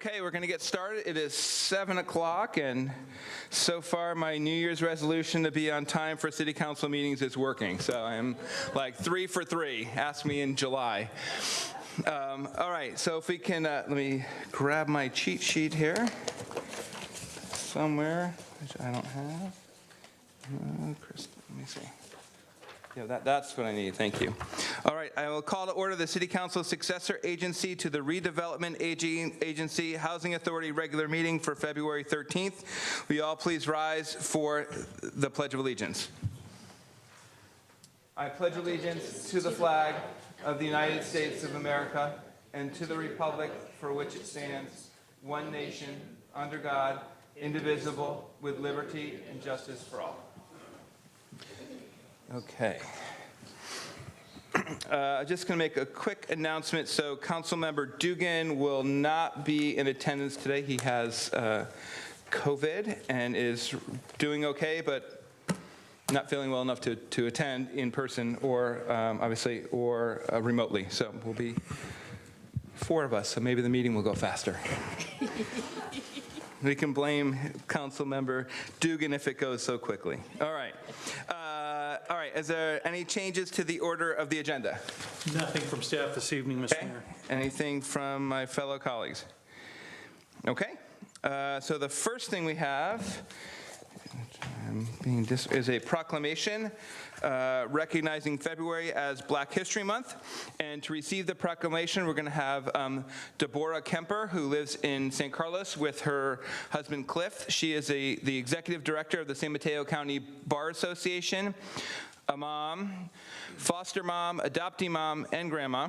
Okay, we're going to get started. It is 7 o'clock, and so far my New Year's resolution to be on time for city council meetings is working. So I'm like 3 for 3. Ask me in July. All right, so if we can, let me grab my cheat sheet here somewhere, which I don't have. Chris, let me see. Yeah, that's what I need. Thank you. All right, I will call to order the City Council successor agency to the Redevelopment Agency Housing Authority regular meeting for February 13th. Will you all please rise for the Pledge of Allegiance? I pledge allegiance to the flag of the United States of America and to the republic for which it stands, one nation, under God, indivisible, with liberty and justice for all. Okay. Just going to make a quick announcement. So Councilmember Dugan will not be in attendance today. He has COVID and is doing okay, but not feeling well enough to attend in person or obviously or remotely. So we'll be 4 of us, so maybe the meeting will go faster. We can blame Councilmember Dugan if it goes so quickly. All right. All right. Is there any changes to the order of the agenda? Nothing from staff this evening, Mr. Mayor. Anything from my fellow colleagues? Okay. So the first thing we have is a proclamation recognizing February as Black History Month. And to receive the proclamation, we're going to have Deborah Kemper, who lives in San Carlos with her husband Cliff. She is the executive director of the San Mateo County Bar Association, a mom, foster mom, adoptee mom, and grandma.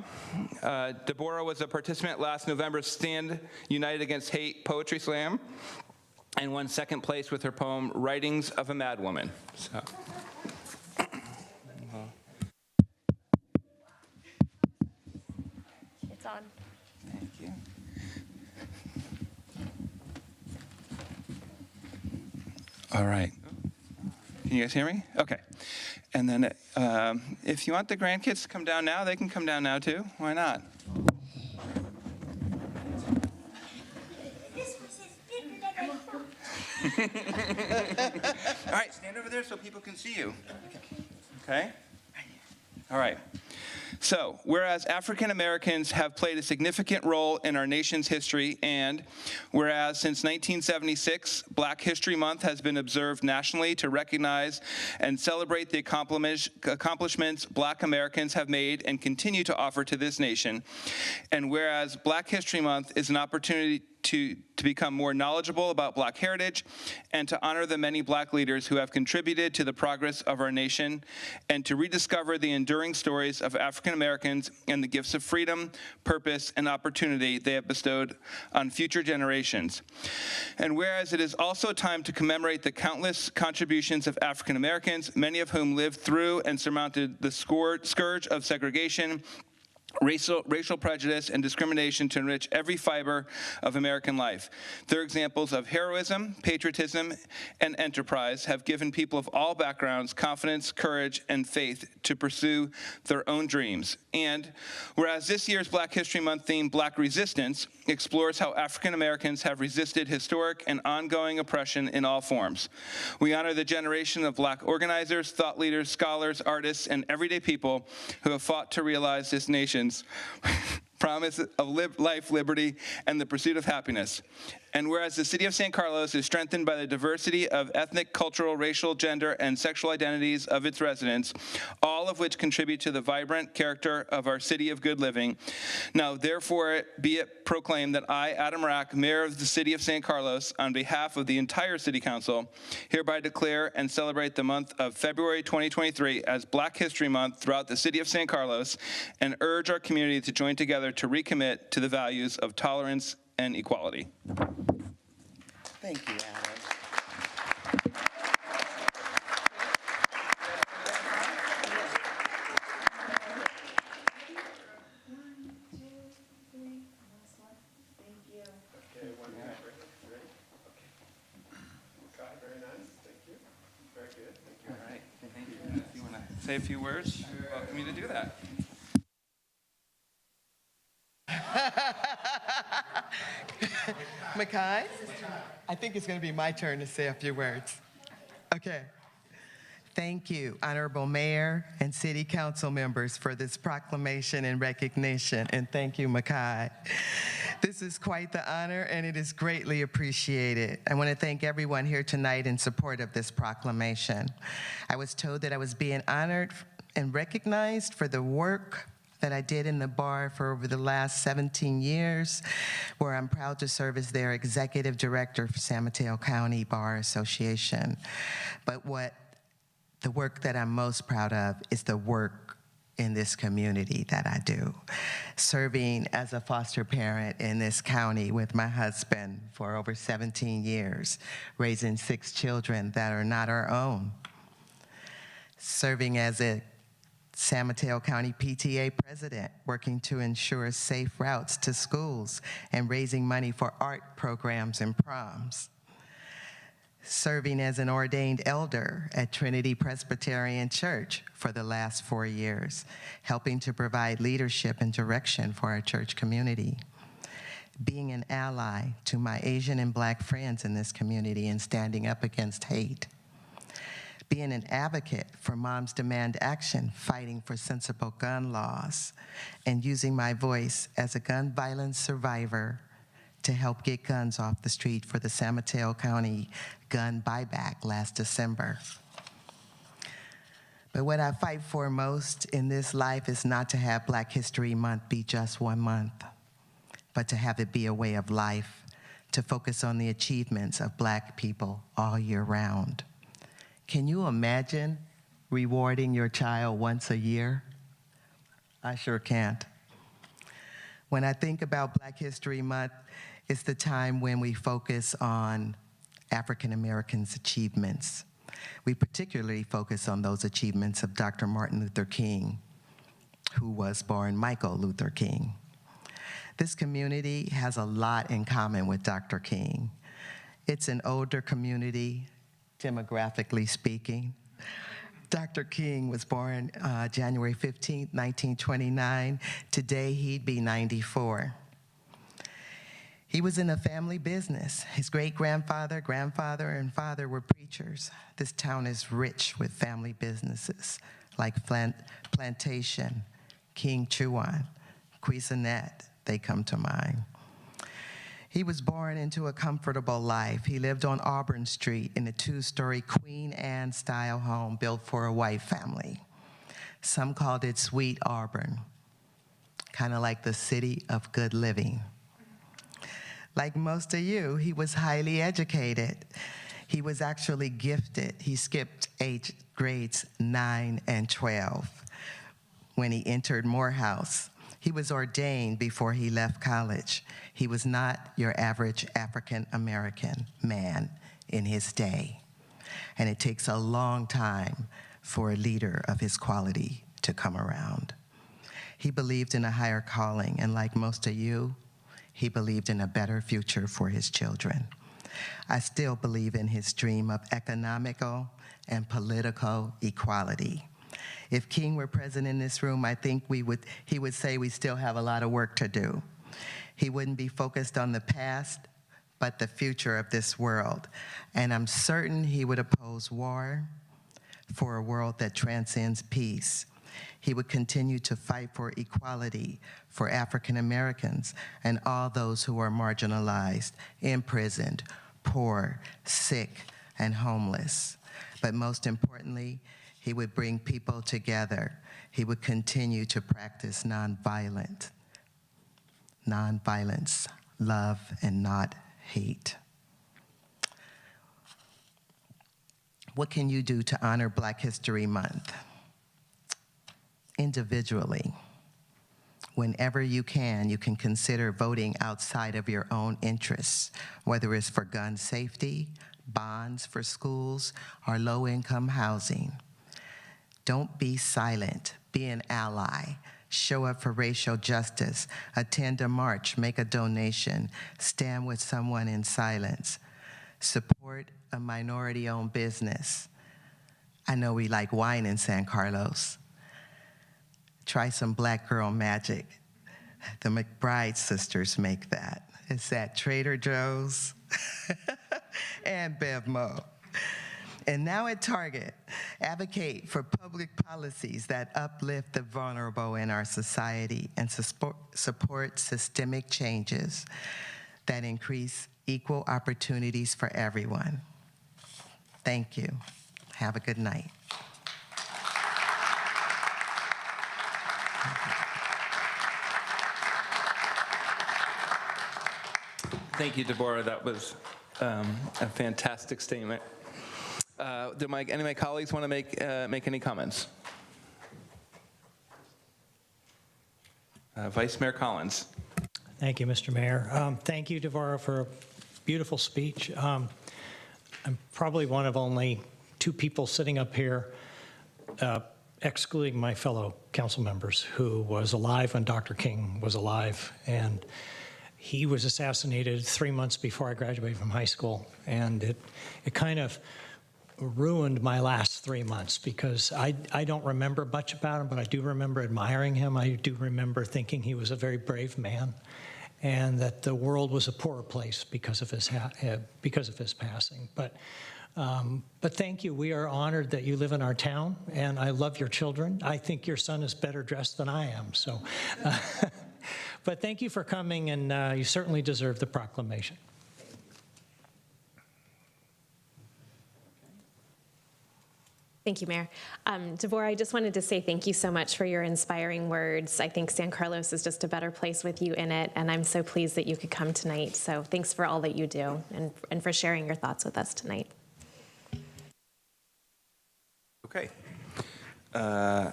Deborah was a participant last November's Stand United Against Hate Poetry Slam and won second place with her poem, Writings of a Madwoman. So. It's on. Thank you. All right. Can you guys hear me? Okay. And then if you want the grandkids to come down now, they can come down now too. Why not? All right, stand over there so people can see you. Okay? All right. So, whereas African Americans have played a significant role in our nation's history, and whereas since 1976, Black History Month has been observed nationally to recognize and celebrate the accomplishments Black Americans have made and continue to offer to this nation, and whereas Black History Month is an opportunity to become more knowledgeable about Black heritage and to honor the many Black leaders who have contributed to the progress of our nation and to rediscover the enduring stories of African Americans and the gifts of freedom, purpose, and opportunity they have bestowed on future generations. And whereas it is also time to commemorate the countless contributions of African Americans, many of whom lived through and surmounted the scourge of segregation, racial prejudice, and discrimination to enrich every fiber of American life. Their examples of heroism, patriotism, and enterprise have given people of all backgrounds confidence, courage, and faith to pursue their own dreams. And whereas this year's Black History Month theme, Black Resistance, explores how African Americans have resisted historic and ongoing oppression in all forms. We honor the generation of Black organizers, thought leaders, scholars, artists, and everyday people who have fought to realize this nation's promise of life, liberty, and the pursuit of happiness. And whereas the city of San Carlos is strengthened by the diversity of ethnic, cultural, racial, gender, and sexual identities of its residents, all of which contribute to the vibrant character of our city of good living, now therefore be it proclaimed that I, Adam Rack, Mayor of the city of San Carlos, on behalf of the entire City Council, hereby declare and celebrate the month of February 2023 as Black History Month throughout the city of San Carlos, and urge our community to join together to recommit to the values of tolerance and equality. Thank you, Adam. Say a few words. You're welcome me to do that. Makai? I think it's going to be my turn to say a few words. Okay. Thank you, Honorable Mayor and City Council members, for this proclamation and recognition, and thank you, Makai. This is quite the honor, and it is greatly appreciated. I want to thank everyone here tonight in support of this proclamation. I was told that I was being honored and recognized for the work that I did in the bar for over the last 17 years, where I'm proud to serve as their executive director for San Mateo County Bar Association. But the work that I'm most proud of is the work in this community that I do. Serving as a foster parent in this county with my husband for over 17 years, raising 6 children that are not our own. Serving as a San Mateo County PTA president, working to ensure safe routes to schools and raising money for art programs and proms. Serving as an ordained elder at Trinity Presbyterian Church for the last 4 years, helping to provide leadership and direction for our church community. Being an ally to my Asian and Black friends in this community and standing up against hate. Being an advocate for Moms Demand Action, fighting for sensible gun laws, and using my voice as a gun violence survivor to help get guns off the street for the San Mateo County gun buyback last December. But what I fight for most in this life is not to have Black History Month be just 1 month, but to have it be a way of life, to focus on the achievements of Black people all year round. Can you imagine rewarding your child once a year? I sure can't. When I think about Black History Month, it's the time when we focus on African Americans' achievements. We particularly focus on those achievements of Dr. Martin Luther King, who was born Michael Luther King. This community has a lot in common with Dr. King. It's an older community, demographically speaking. Dr. King was born January 15, 1929. Today, he'd be 94. He was in a family business. His great-grandfather, grandfather, and father were preachers. This town is rich with family businesses like Plantation, King Chuan, Cuisinette, they come to mind. He was born into a comfortable life. He lived on Auburn Street in a 2-story Queen Anne-style home built for a white family. Some called it Sweet Auburn, kind of like the city of good living. Like most of you, he was highly educated. He was actually gifted. He skipped grades 9 and 12 when he entered Morehouse. He was ordained before he left college. He was not your average African-American man in his day. And it takes a long time for a leader of his quality to come around. He believed in a higher calling, and like most of you, he believed in a better future for his children. I still believe in his dream of economical and political equality. If King were present in this room, I think he would say we still have a lot of work to do. He wouldn't be focused on the past, but the future of this world. And I'm certain he would oppose war for a world that transcends peace. He would continue to fight for equality for African Americans and all those who are marginalized, imprisoned, poor, sick, and homeless. But most importantly, he would bring people together. He would continue to practice nonviolence, love, and not hate. What can you do to honor Black History Month? Individually, whenever you can consider voting outside of your own interests, whether it's for gun safety, bonds for schools, or low-income housing. Don't be silent. Be an ally. Show up for racial justice. Attend a march. Make a donation. Stand with someone in silence. Support a minority-owned business. I know we like wine in San Carlos. Try some Black Girl Magic. The McBride sisters make that. It's at Trader Joe's and BevMo. And now at Target, advocate for public policies that uplift the vulnerable in our society and support systemic changes that increase equal opportunities for everyone. Thank you. Have a good night. Thank you, Deborah. That was a fantastic statement. Do any of my colleagues want to make any comments? Vice Mayor Collins. Thank you, Mr. Mayor. Thank you, Devorah, for a beautiful speech. I'm probably one of only two people sitting up here, excluding my fellow council members, who was alive when Dr. King was alive. And he was assassinated 3 months before I graduated from high school. And it kind of ruined my last 3 months because I don't remember much about him, but I do remember admiring him. I do remember thinking he was a very brave man and that the world was a poorer place because of his passing. But thank you. We are honored that you live in our town, and I love your children. I think your son is better dressed than I am. So, but thank you for coming, and you certainly deserve the proclamation. Thank you, Mayor. Devorah, I just wanted to say thank you so much for your inspiring words. I think San Carlos is just a better place with you in it, and I'm so pleased that you could come tonight. So thanks for all that you do and for sharing your thoughts with us tonight. Okay. We're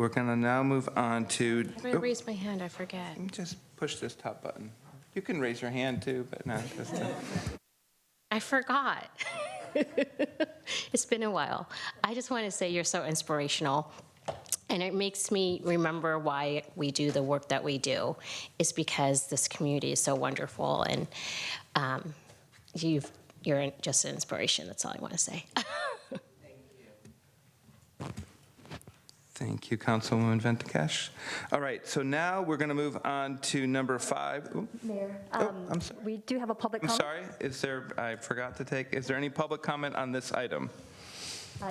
going to now move on to. Have I raised my hand? I forget. Just push this top button. You can raise your hand too, but no. I forgot. It's been a while. I just want to say you're so inspirational. And it makes me remember why we do the work that we do. It's because this community is so wonderful. And you're just an inspiration. That's all I want to say. Thank you, Councilwoman Ventukesh. All right, so now we're going to move on to number 5. Ooh. Mayor, I'm sorry. we do have a public I'm comment. sorry. I forgot to take. Is there any public comment on this item?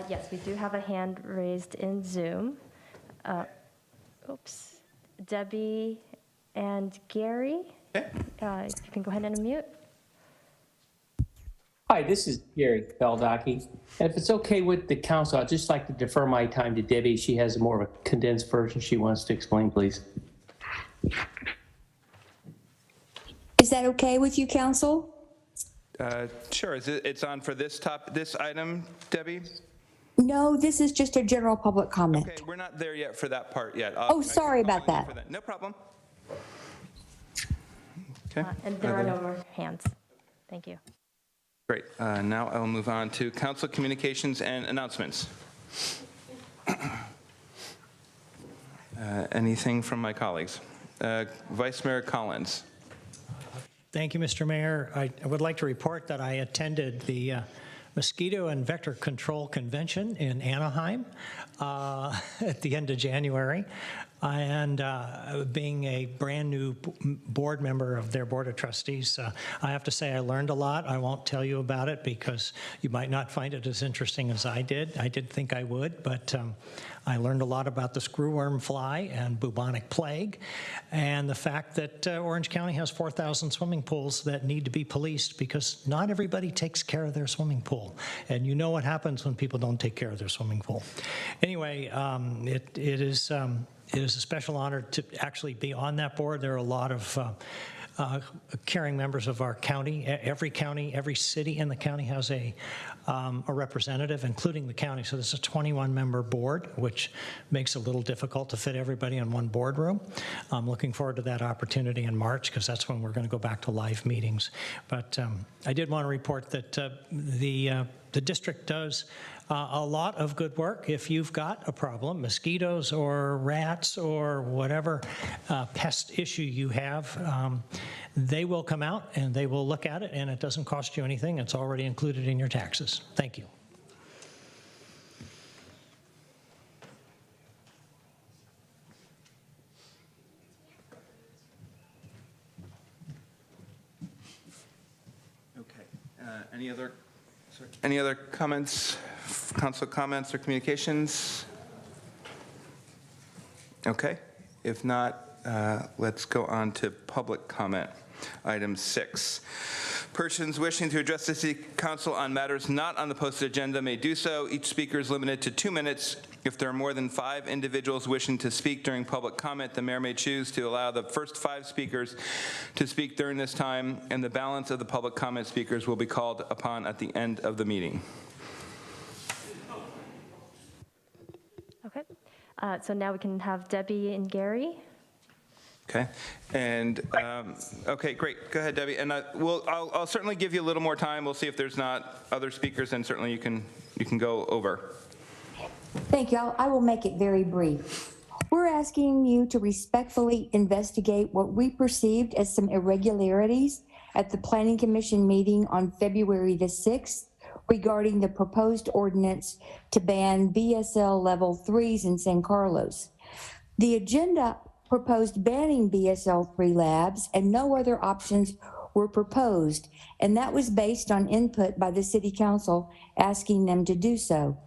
Yes, we do have a hand raised in Zoom. Oops. Debbie and Gary, Okay. if you can go ahead and unmute. Hi, this is Gary Beldaki. And if it's okay with the council, I'd just like to defer my time to Debbie. She has more of a condensed version she wants to explain, please. Is that okay with you, council? Sure. It's on for this item, Debbie? No, this is just a general public comment. Okay, we're not there yet for that part yet. Oh, sorry about that. No problem. Okay. And there are no more hands. Thank you. Great. Now I will move on to council communications and announcements. Anything from my colleagues? Vice Mayor Collins. Thank you, Mr. Mayor. I would like to report that I attended the Mosquito and Vector Control Convention in Anaheim at the end of January. And being a brand new board member of their board of trustees, I have to say I learned a lot. I won't tell you about it because you might not find it as interesting as I did. I did think I would, but I learned a lot about the screwworm fly and bubonic plague and the fact that Orange County has 4,000 swimming pools that need to be policed because not everybody takes care of their swimming pool. And you know what happens when people don't take care of their swimming pool. Anyway, it is a special honor to actually be on that board. There are a lot of caring members of our county. Every city in the county has a representative, including the county. So this is a 21-member board, which makes it a little difficult to fit everybody in one boardroom. I'm looking forward to that opportunity in March because that's when we're going to go back to live meetings. But I did want to report that the district does a lot of good work. If you've got a problem, mosquitoes or rats or whatever pest issue you have, they will come out and they will look at it, and it doesn't cost you anything. It's already included in your taxes. Thank you. Any other comments, council comments or communications? Okay, if not, let's go on to public comment. Item 6. Persons wishing to address the City Council on matters not on the posted agenda may do so. Each speaker is limited to 2 minutes. If there are more than 5 individuals wishing to speak during public comment, the mayor may choose to allow the first 5 speakers to speak during this time, and the balance of the public comment speakers will be called upon at the end of the meeting. Okay. So now we can have Debbie and Gary. Okay, and, okay, great. Go ahead, Debbie. And I'll certainly give you a little more time. We'll see if there's not other speakers, and certainly you can go over. Thank you. I will make it very brief. We're asking you to respectfully investigate what we perceived as some irregularities at the Planning Commission meeting on February the 6th regarding the proposed ordinance to ban BSL Level 3s in San Carlos. The agenda proposed banning BSL 3 labs, and no other options were proposed, and that was based on input by the City Council asking them to do so.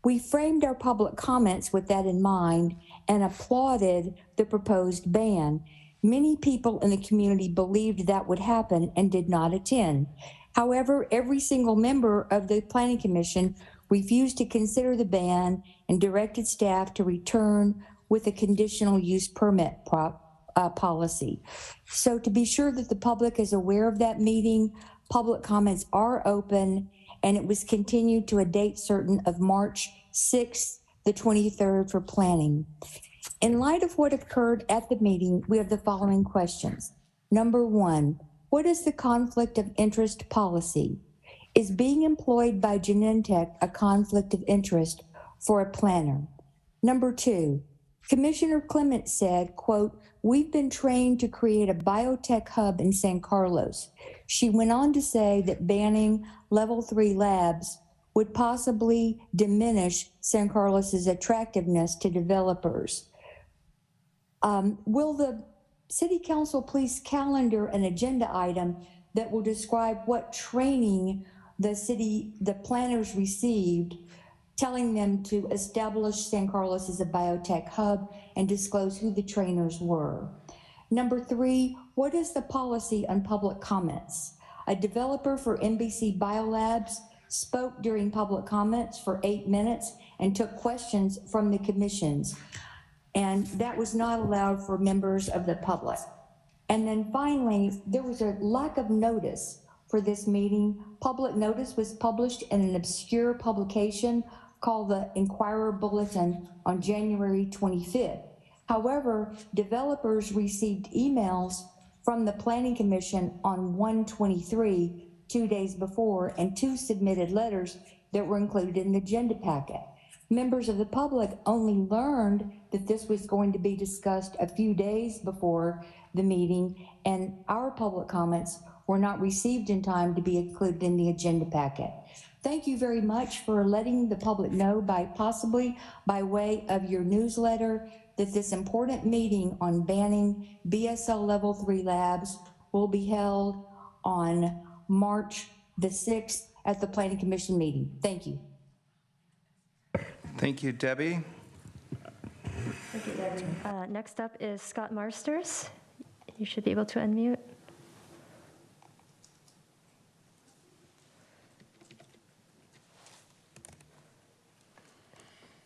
We framed our public comments with that in mind and applauded the proposed ban. Many people in the community believed that would happen and did not attend. However, every single member of the Planning Commission refused to consider the ban and directed staff to return with a conditional use permit policy. So to be sure that the public is aware of that meeting, public comments are open, and it was continued to a date certain of March 6th, the 23rd for planning. In light of what occurred at the meeting, we have the following questions. Number 1, what is the conflict of interest policy? Is being employed by Genentech a conflict of interest for a planner? Number 2, Commissioner Clement said, quote, "We've been trained to create a biotech hub in San Carlos." She went on to say that banning Level 3 labs would possibly diminish San Carlos's attractiveness to developers. Will the City Council please calendar an agenda item that will describe what training the planners received, telling them to establish San Carlos as a biotech hub and disclose who the trainers were? Number 3, what is the policy on public comments? A developer for NBC Biolabs spoke during public comments for 8 minutes and took questions from the commissions, and that was not allowed for members of the public. And then finally, there was a lack of notice for this meeting. Public notice was published in an obscure publication called the Inquirer Bulletin on January 25th. However, developers received emails from the Planning Commission on 1/23, 2 days before, and 2 submitted letters that were included in the agenda packet. Members of the public only learned that this was going to be discussed a few days before the meeting, and our public comments were not received in time to be included in the agenda packet. Thank you very much for letting the public know, possibly by way of your newsletter, that this important meeting on banning BSL Level 3 labs will be held on March the 6th at the Planning Commission meeting. Thank you. Thank you, Debbie. Thank you, Debbie. Next up is Scott Marsters. You should be able to unmute.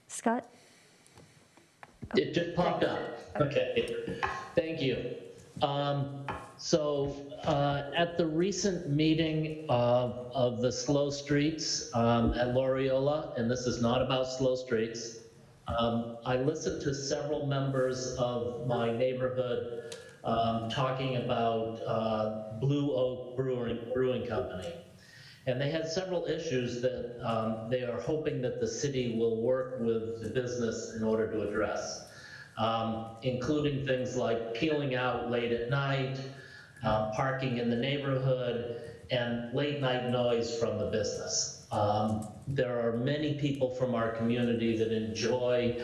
Scott? It just popped up. Okay, thank you. At the recent meeting of the Slow Streets at Loreola, and this is not about slow streets, I listened to several members of my neighborhood talking about Blue Oak Brewing Company. And they had several issues that they are hoping that the city will work with the business in order to address, including things like peeling out late at night, parking in the neighborhood, and late night noise from the business. There are many people from our community that enjoy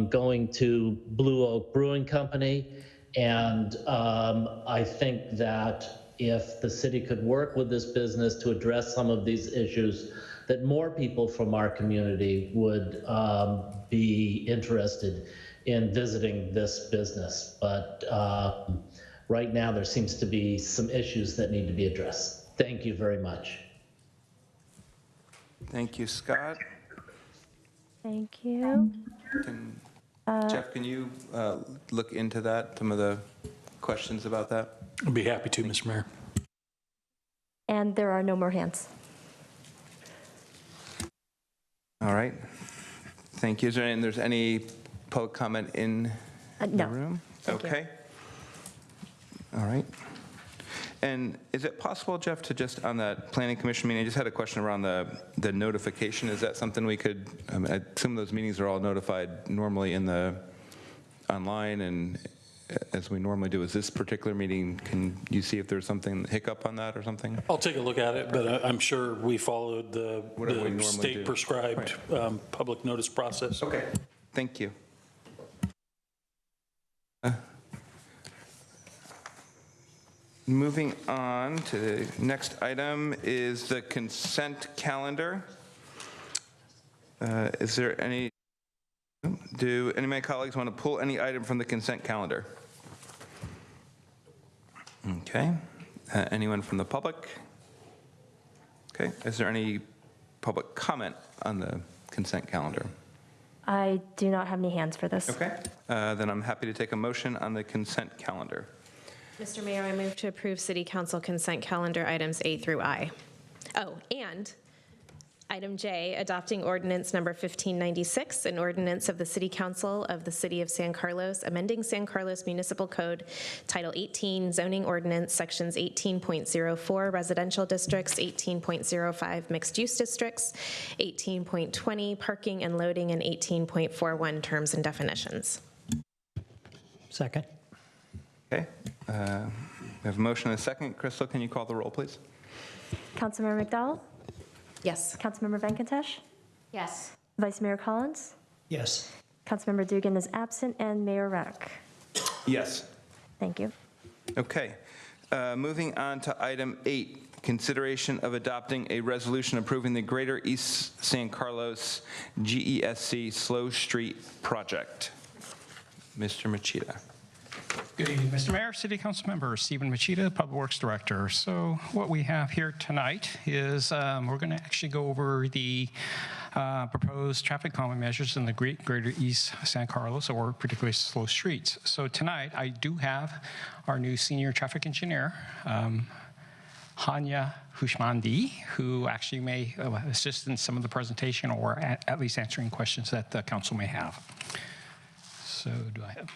going to Blue Oak Brewing Company, and I think that if the city could work with this business to address some of these issues, that more people from our community would be interested in visiting this business. But right now, there seems to be some issues that need to be addressed. Thank you very much. Thank you, Scott. Thank you. Jeff, can you look into that, some of the questions about that? I'd be happy to, Mr. Mayor. And there are no more hands. All right. Thank you. Is there any public comment in the No. room? Thank you. Okay. All right. And is it possible, Jeff, to just on that planning commission meeting, I just had a question around the notification. Is that something we could, I assume those meetings are all notified normally in the online and as we normally do. Is this particular meeting, can you see if there's something hiccup on that or something? I'll take a look at it, but I'm sure we followed the Whatever we normally do. state-prescribed public notice process. Okay. Thank you. Moving on to the next item is the consent calendar. Is there any, do any of my colleagues want to pull any item from the consent calendar? Okay. Anyone from the public? Okay. Is there any public comment on the consent calendar? I do not have any hands for this. Okay. Then I'm happy to take a motion on the consent calendar. Mr. Mayor, I move to approve City Council consent calendar items A through I. Oh, and item J, adopting ordinance number 1596, an ordinance of the City Council of the City of San Carlos, amending San Carlos Municipal Code, Title 18, zoning ordinance, sections 18.04 residential districts, 18.05 mixed-use districts, 18.20 parking and loading, and 18.41 terms and definitions. Second. Okay. We have a motion and a second. Crystal, can you call the roll, please? Councilmember McDowell? Yes. Councilmember Venkatesh? Yes. Vice Mayor Collins? Yes. Councilmember Dugan is absent, and Mayor Rack. Yes. Thank you. Okay. Moving on to item 8, consideration of adopting a resolution approving the Greater East San Carlos GESC Slow Street Project. Mr. Machida. Good evening, Mr. Mayor, City Council Member Stephen Machida, Public Works Director. So what we have here tonight is we're going to actually go over the proposed traffic calming measures in the Greater East San Carlos, or particularly slow streets. So tonight I do have our new senior traffic engineer, Hanya Hushmandi, who actually may assist in some of the presentation or at least answering questions that the council may have. So do I have...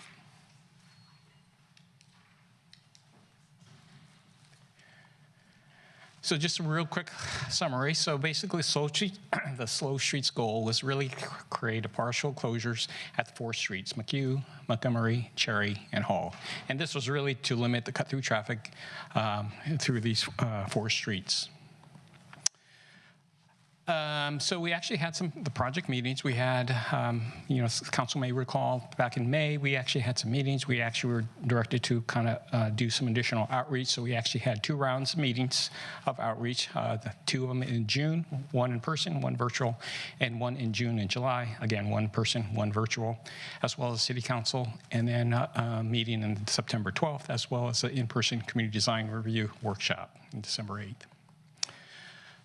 So just a real quick summary. So basically, the Slow Streets goal was really create a partial closures at the 4 streets, McHugh, Montgomery, Cherry, and Hall. And this was really to limit the cut-through traffic through these 4 streets. So we actually had the project meetings. We had, council may recall, back in May, we actually had some meetings. We actually were directed to kind of do some additional outreach. So we actually had 2 rounds of meetings of outreach, 2 of them in June, 1 in person, 1 virtual, and 1 in June and July. Again, 1 person, 1 virtual, as well as city council, and then a meeting on September 12th, as well as an in-person community design review workshop on December 8th.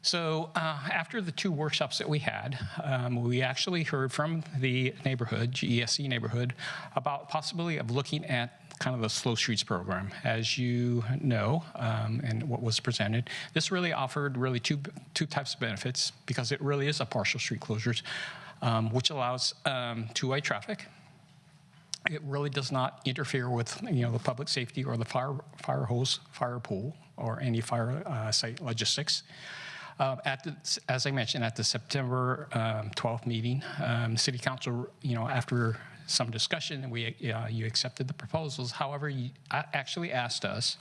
So after the 2 workshops that we had, we actually heard from the neighborhood, GESC neighborhood, about possibility of looking at kind of the Slow Streets program. As you know, and what was presented, this really offered really two types of benefits, because it really is a partial street closures, which allows 2-way traffic. It really does not interfere with the public safety or the fire hose, fire pool, or any fire site logistics. As I mentioned, at the September 12th meeting, City Council, after some discussion, you accepted the proposals. However, you actually asked us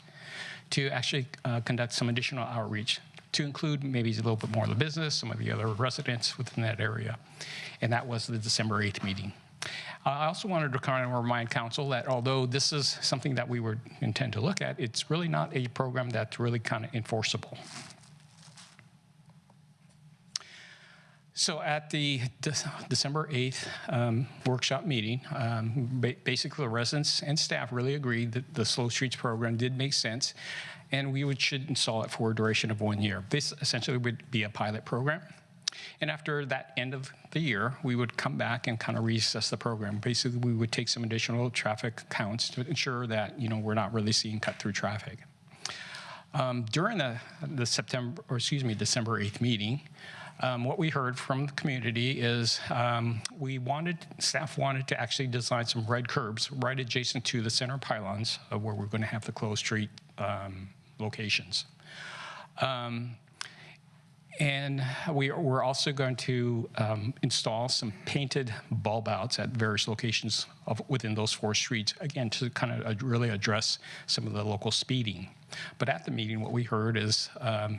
to actually conduct some additional outreach to include maybe a little bit more of the business, some of the other residents within that area. And that was the December 8th meeting. I also wanted to kind of remind council that although this is something that we would intend to look at, it's really not a program that's really kind of enforceable. So at the December 8th workshop meeting, basically the residents and staff really agreed that the Slow Streets program did make sense, and we should install it for a duration of 1 year. This essentially would be a pilot program. And after that end of the year, we would come back and kind of reassess the program. Basically, we would take some additional traffic counts to ensure that, you know, we're not really seeing cut-through traffic. During the December 8th meeting, what we heard from the community is staff wanted to actually design some red curbs right adjacent to the center pylons of where we're going to have the closed street locations. And we're also going to install some painted bulb outs at various locations within those 4 streets, again, to kind of really address some of the local speeding. But at the meeting, what we heard is,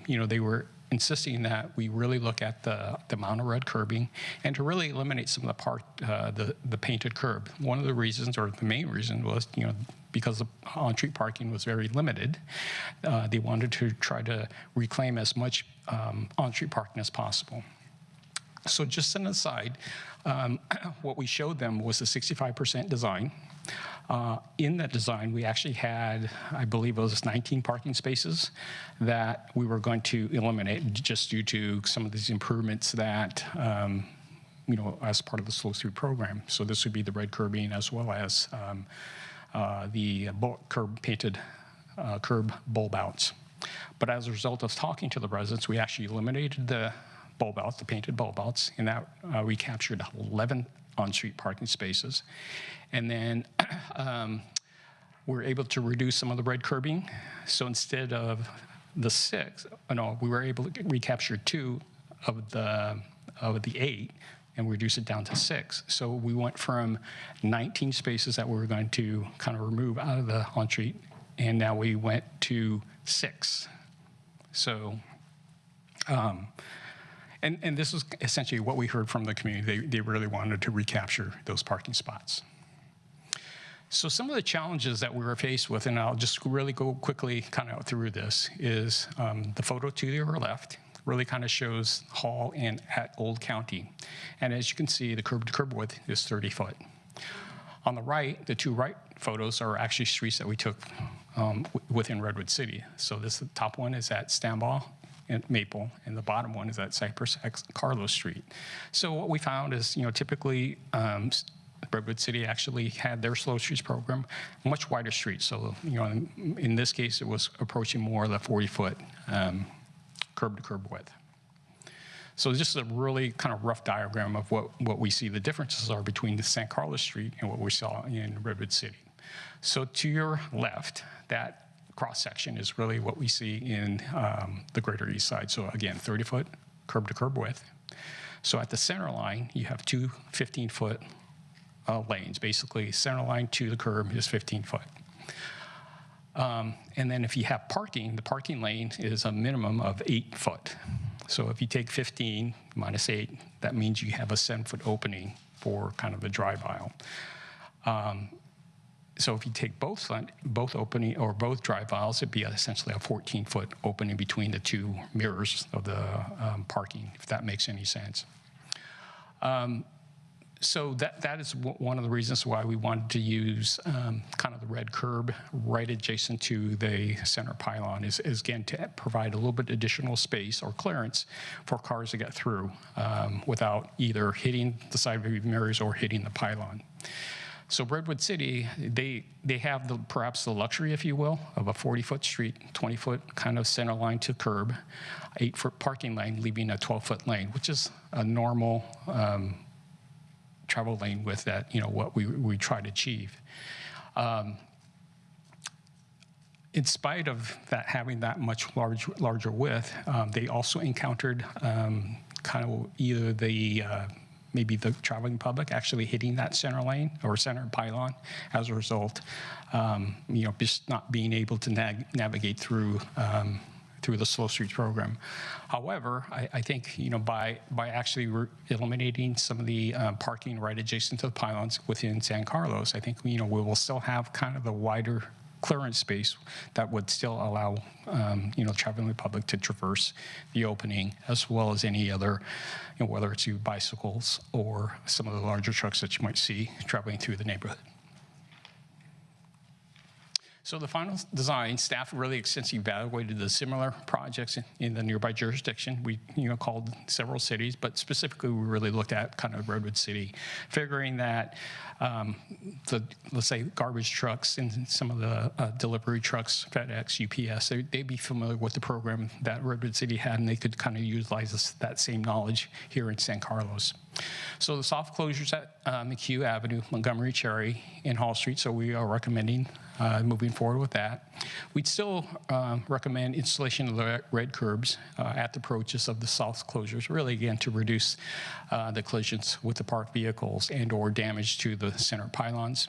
you know, they were insisting that we really look at the amount of red curbing and to really eliminate some of the painted curb. One of the reasons, or the main reason, was, you know, because the on-street parking was very limited, they wanted to try to reclaim as much on-street parking as possible. So just an aside, what we showed them was a 65% design. In that design, we actually had, I believe it was 19 parking spaces that we were going to eliminate just due to some of these improvements that, you know, as part of the Slow Street program. So this would be the red curbing as well as the painted curb bulb outs. But as a result of talking to the residents, we actually eliminated the bulb outs, the painted bulb outs, and that recaptured 11 on-street parking spaces. And then we're able to reduce some of the red curbing. So instead of the 6, we were able to recapture 2 of the 8 and reduce it down to 6. So we went from 19 spaces that we were going to kind of remove out of the on-street, and now we went to 6. So, and this is essentially what we heard from the community. They really wanted to recapture those parking spots. So some of the challenges that we were faced with, and I'll just really go quickly kind of through this, is the photo to your left really kind of shows Hall and at Old County. And as you can see, the curb-to-curb width is 30 foot. On the right, the 2 right photos are actually streets that we took within Redwood City. So the top one is at Stambaugh and Maple, and the bottom one is at Cypress X Carlos Street. So what we found is, you know, typically Redwood City actually had their Slow Streets program, much wider streets. So, you know, in this case, it was approaching more of the 40-foot curb-to-curb width. So just a really kind of rough diagram of what we see the differences are between the San Carlos Street and what we saw in Redwood City. So to your left, that cross-section is really what we see in the Greater East Side. So again, 30-foot curb-to-curb width. So at the center line, you have 2 15-foot lanes. Basically, center line to the curb is 15 foot. And then if you have parking, the parking lane is a minimum of 8 foot. So if you take 15 minus 8, that means you have a 7-foot opening for kind of the drive aisle. So if you take both opening or both drive aisles, it'd be essentially a 14-foot opening between the 2 mirrors of the parking, if that makes any sense. So that is one of the reasons why we wanted to use kind of the red curb right adjacent to the center pylon is again, to provide a little bit additional space or clearance for cars to get through without either hitting the side of the mirrors or hitting the pylon. So Redwood City, they have perhaps the luxury, if you will, of a 40-foot street, 20-foot kind of center line to curb, 8-foot parking lane, leaving a 12-foot lane, which is a normal travel lane with that, you know, what we try to achieve. In spite of that having that much larger width, they also encountered kind of either maybe the traveling public actually hitting that center lane or center pylon as a result, you know, just not being able to navigate through through the Slow Streets program. However, I think, by actually eliminating some of the parking right adjacent to the pylons within San Carlos, I think, we will still have kind of the wider clearance space that would still allow, traveling public to traverse the opening, as well as any other, whether it's bicycles or some of the larger trucks that you might see traveling through the neighborhood. So the final design, staff really extensively evaluated the similar projects in the nearby jurisdiction. We called several cities, but specifically we really looked at kind of Redwood City, figuring that let's say garbage trucks and some of the delivery trucks, FedEx, UPS, they'd be familiar with the program that Redwood City had, and they could kind of utilize that same knowledge here in San Carlos. So the soft closures at McHugh Avenue, Montgomery, Cherry, and Hall Street, so we are recommending moving forward with that. We'd still recommend installation of the red curbs at the approaches of the soft closures, really again to reduce the collisions with the parked vehicles and or damage to the center pylons.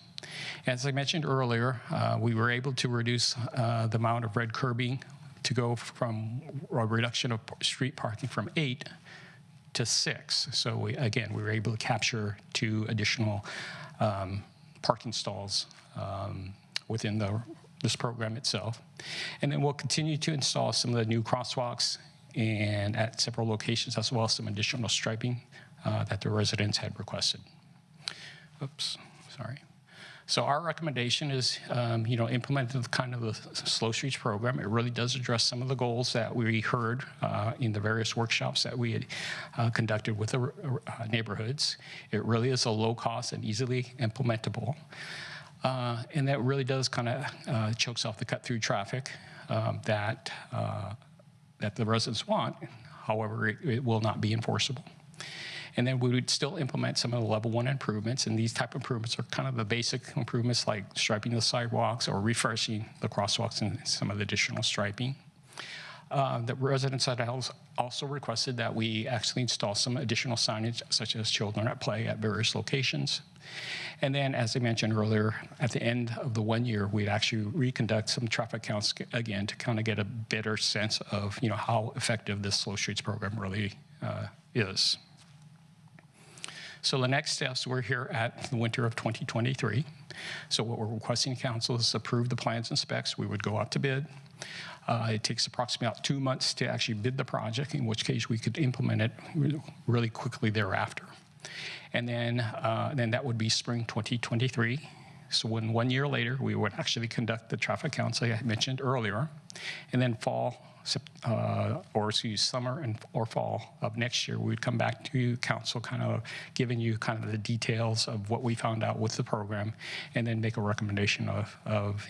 As I mentioned earlier, we were able to reduce the amount of red curbing to go from a reduction of street parking from 8 to 6. So we were able to capture 2 additional parking stalls within this program itself. And then we'll continue to install some of the new crosswalks and at several locations, as well as some additional striping that the residents had requested. Oops, sorry. So our recommendation is, implement the kind of the Slow Streets program. It really does address some of the goals that we heard in the various workshops that we had conducted with the neighborhoods. It really is a low cost and easily implementable. And that really does kind of chokes off the cut-through traffic that the residents want. However, it will not be enforceable. And then we would still implement some of the level 1 improvements, and these type of improvements are kind of the basic improvements like striping the sidewalks or refreshing the crosswalks and some of the additional striping. The residents had also requested that we actually install some additional signage, such as children at play at various locations. And then, as I mentioned earlier, at the end of the 1 year, we'd actually reconduct some traffic counts again to kind of get a better sense of, how effective this Slow Streets program really is. So the next steps, we're here at the winter of 2023. So what we're requesting council is approve the plans and specs. We would go out to bid. It takes approximately about 2 months to actually bid the project, in which case we could implement it really quickly thereafter. And then that would be spring 2023. So when 1 year later, we would actually conduct the traffic counts I mentioned earlier, and then summer or fall of next year, we would come back to council, kind of giving you kind of the details of what we found out with the program, and then make a recommendation of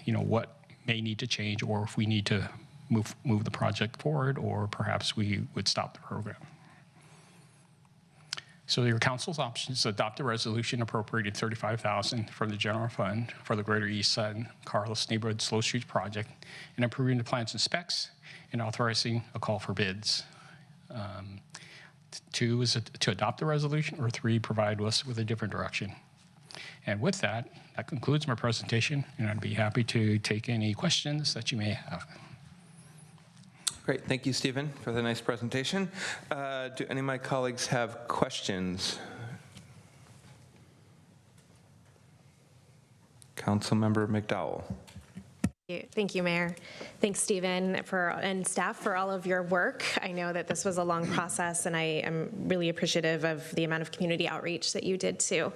what may need to change, or if we need to move the project forward, or perhaps we would stop the program. So your council's options is adopt a resolution appropriating $35,000 from the general fund for the Greater East San Carlos Neighborhood Slow Streets project, and approving the plans and specs, and authorizing a call for bids. 2 is to adopt the resolution, or 3, provide us with a different direction. And with that concludes my presentation, and I'd be happy to take any questions that you may have. Great. Thank you, Stephen, for the nice presentation. Do any of my colleagues have questions? Councilmember McDowell. Thank you, Mayor. Thanks, Stephen, and staff for all of your work. I know that this was a long process, and I am really appreciative of the amount of community outreach that you did too.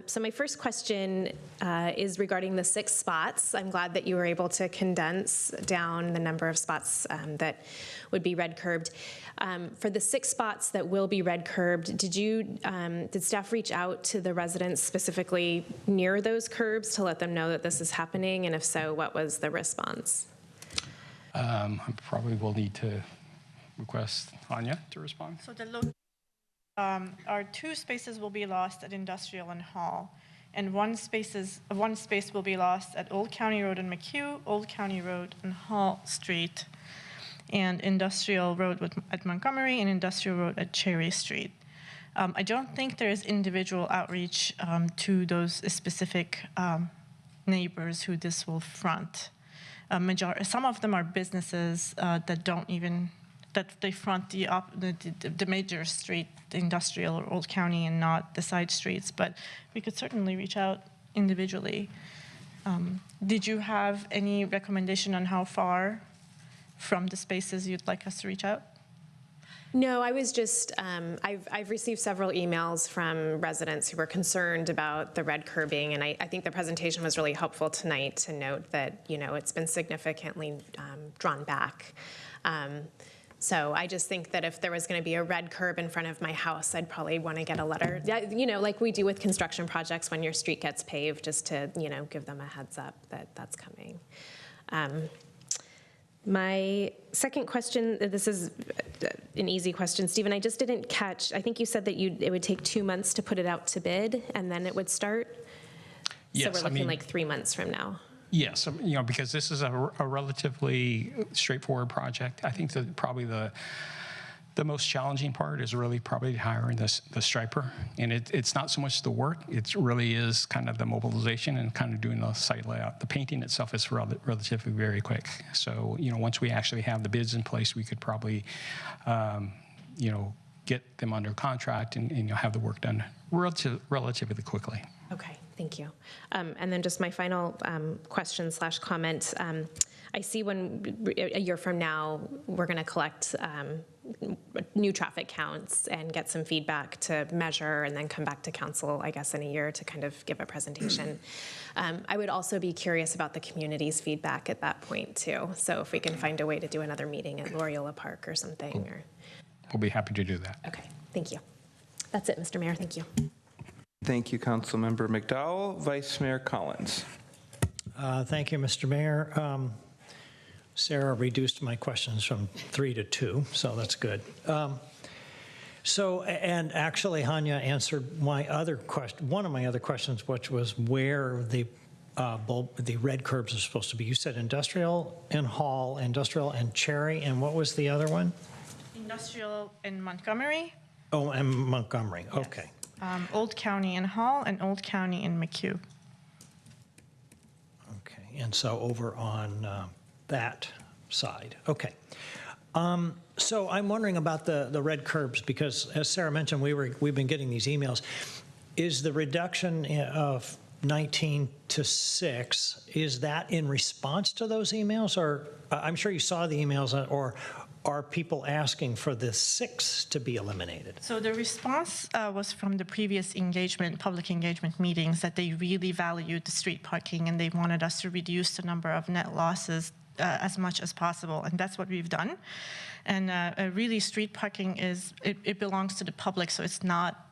So my first question is regarding the 6 spots. I'm glad that you were able to condense down the number of spots that would be red curbed. For the 6 spots that will be red curbed, did staff reach out to the residents specifically near those curbs to let them know that this is happening? And if so, what was the response? I probably will need to request Anya to respond. So our 2 spaces will be lost at Industrial and Hall, and one space will be lost at Old County Road and McHugh, Old County Road and Hall Street, and Industrial Road at Montgomery, and Industrial Road at Cherry Street. I don't think there is individual outreach to those specific neighbors who this will front. Some of them are businesses that don't even, that they front the major street, the industrial or Old County, and not the side streets. But we could certainly reach out individually. Did you have any recommendation on how far from the spaces you'd like us to reach out? No, I was just, I've received several emails from residents who were concerned about the red curbing, and I think the presentation was really helpful tonight to note that, it's been significantly drawn back. So I just think that if there was going to be a red curb in front of my house, I'd probably want to get a letter, like we do with construction projects when your street gets paved, just to, give them a heads up that that's coming. My second question, this is an easy question, Stephen. I just didn't catch, I think you said that it would take 2 months to put it out to bid and then it would start? Yes, so we're looking like 3 months from now. Yes, because this is a relatively straightforward project. I think that probably the most challenging part is really probably hiring the striper. And it's not so much the work, it really is kind of the mobilization and kind of doing the site layout. The painting itself is relatively very quick. So, once we actually have the bids in place, we could probably, get them under contract and have the work done relatively quickly. Okay, thank you. And then just my final question/comment. I see when a year from now, we're going to collect new traffic counts and get some feedback to measure and then come back to council, I guess, in a year to kind of give a presentation. I would also be curious about the community's feedback at that point, too. So if we can find a way to do another meeting at Loyola Park or something. Or... We'll be happy to do that. Okay, thank you. That's it, Mr. Mayor. Thank you. Thank you, Councilmember McDowell. Vice Mayor Collins. Thank you, Mr. Mayor. Sarah reduced my questions from 3 to 2, so that's good. And actually, Hanya answered my other question, one of my other questions, which was where the red curbs are supposed to be. You said Industrial and Hall, Industrial and Cherry, and what was the other one? Industrial in Montgomery. Oh, and Montgomery. Yes. Okay. Old County in Hall and Old County in McHugh. Okay, and so over on that side. Okay. So I'm wondering about the red curbs because, as Sarah mentioned, we've been getting these emails. Is the reduction of 19 to 6, is that in response to those emails? Or I'm sure you saw the emails, or are people asking for the 6 to be eliminated? So the response was from the previous public engagement meetings, that they really valued the street parking and they wanted us to reduce the number of net losses as much as possible, and that's what we've done. And really, street parking it belongs to the public, so it's not.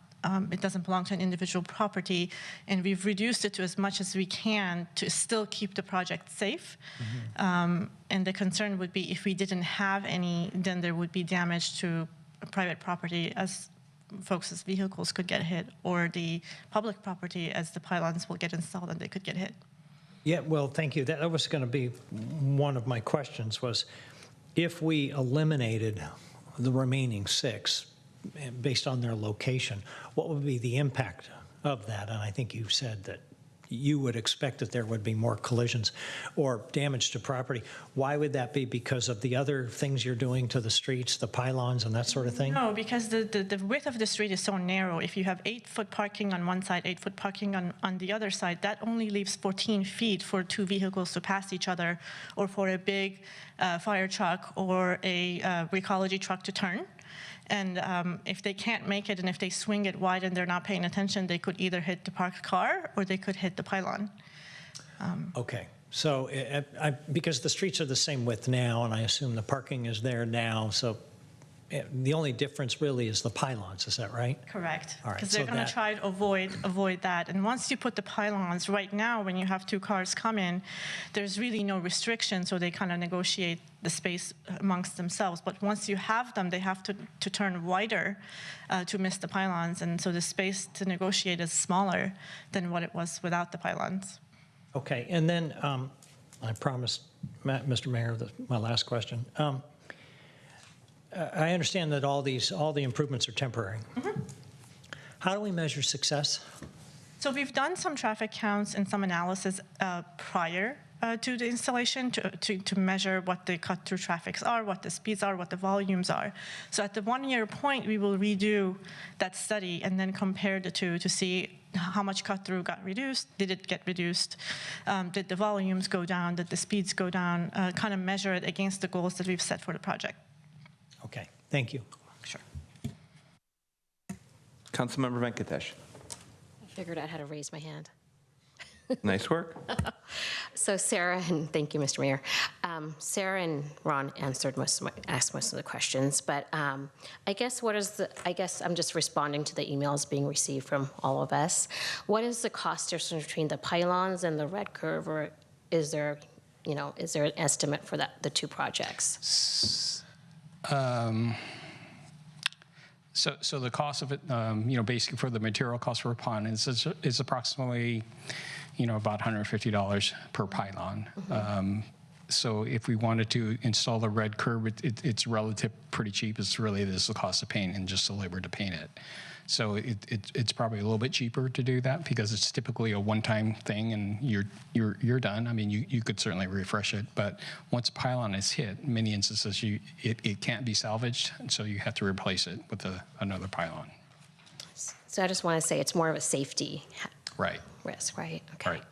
It doesn't belong to an individual property, and we've reduced it to as much as we can to still keep the project safe. Mm-hmm. And the concern would be if we didn't have any, then there would be damage to private property as folks' vehicles could get hit, or the public property as the pylons will get installed and they could get hit. Yeah, well, thank you. That was going to be one of my questions was if we eliminated the remaining 6 based on their location, what would be the impact of that? And I think you said that you would expect that there would be more collisions or damage to property. Why would that be? Because of the other things you're doing to the streets, the pylons and that sort of thing? No, because the width of the street is so narrow. If you have 8-foot parking on one side, 8-foot parking on the other side, that only leaves 14 feet for 2 vehicles to pass each other, or for a big fire truck or a recology truck to turn. And if they can't make it, and if they swing it wide and they're not paying attention, they could either hit the parked car or they could hit the pylon. Okay. So because the streets are the same width now, and I assume the parking is there now, so the only difference really is the pylons. Is that right? Correct. All right. Because they're going to try to avoid that. And once you put the pylons, right now, when you have 2 cars come in, there's really no restriction, so they kind of negotiate the space amongst themselves. But once you have them, they have to turn wider to miss the pylons, and so the space to negotiate is smaller than what it was without the pylons. Okay. And then I promised, Mr. Mayor, my last question. I understand that all the improvements are temporary. Mm-hmm. How do we measure success? So we've done some traffic counts and some analysis prior to the installation to measure what the cut-through traffics are, what the speeds are, what the volumes are. So at the 1-year point, we will redo that study and then compare the two to see how much cut-through got reduced, did it get reduced, did the volumes go down, did the speeds go down, kind of measure it against the goals that we've set for the project. Okay, thank you. Sure. Councilmember Venkatesh. I figured out how to raise my hand. Nice work. So Sarah, and thank you, Mr. Mayor. Sarah and Ron asked most of the questions, but I guess I'm just responding to the emails being received from all of us. What is the cost difference between the pylons and the red curve, or is there an estimate for the two projects? So the cost of it, basically for the material cost for a pylon is approximately, about $150 per pylon. Mm-hmm. So if we wanted to install the red curb, it's relative pretty cheap. It's really the cost of paint and just the labor to paint it. So it's probably a little bit cheaper to do that because it's typically a one-time thing and you're done. I mean, you could certainly refresh it, but once a pylon is hit, in many instances it can't be salvaged, and so you have to replace it with another pylon. So I just want to say it's more of a safety risk, right? Okay. Right.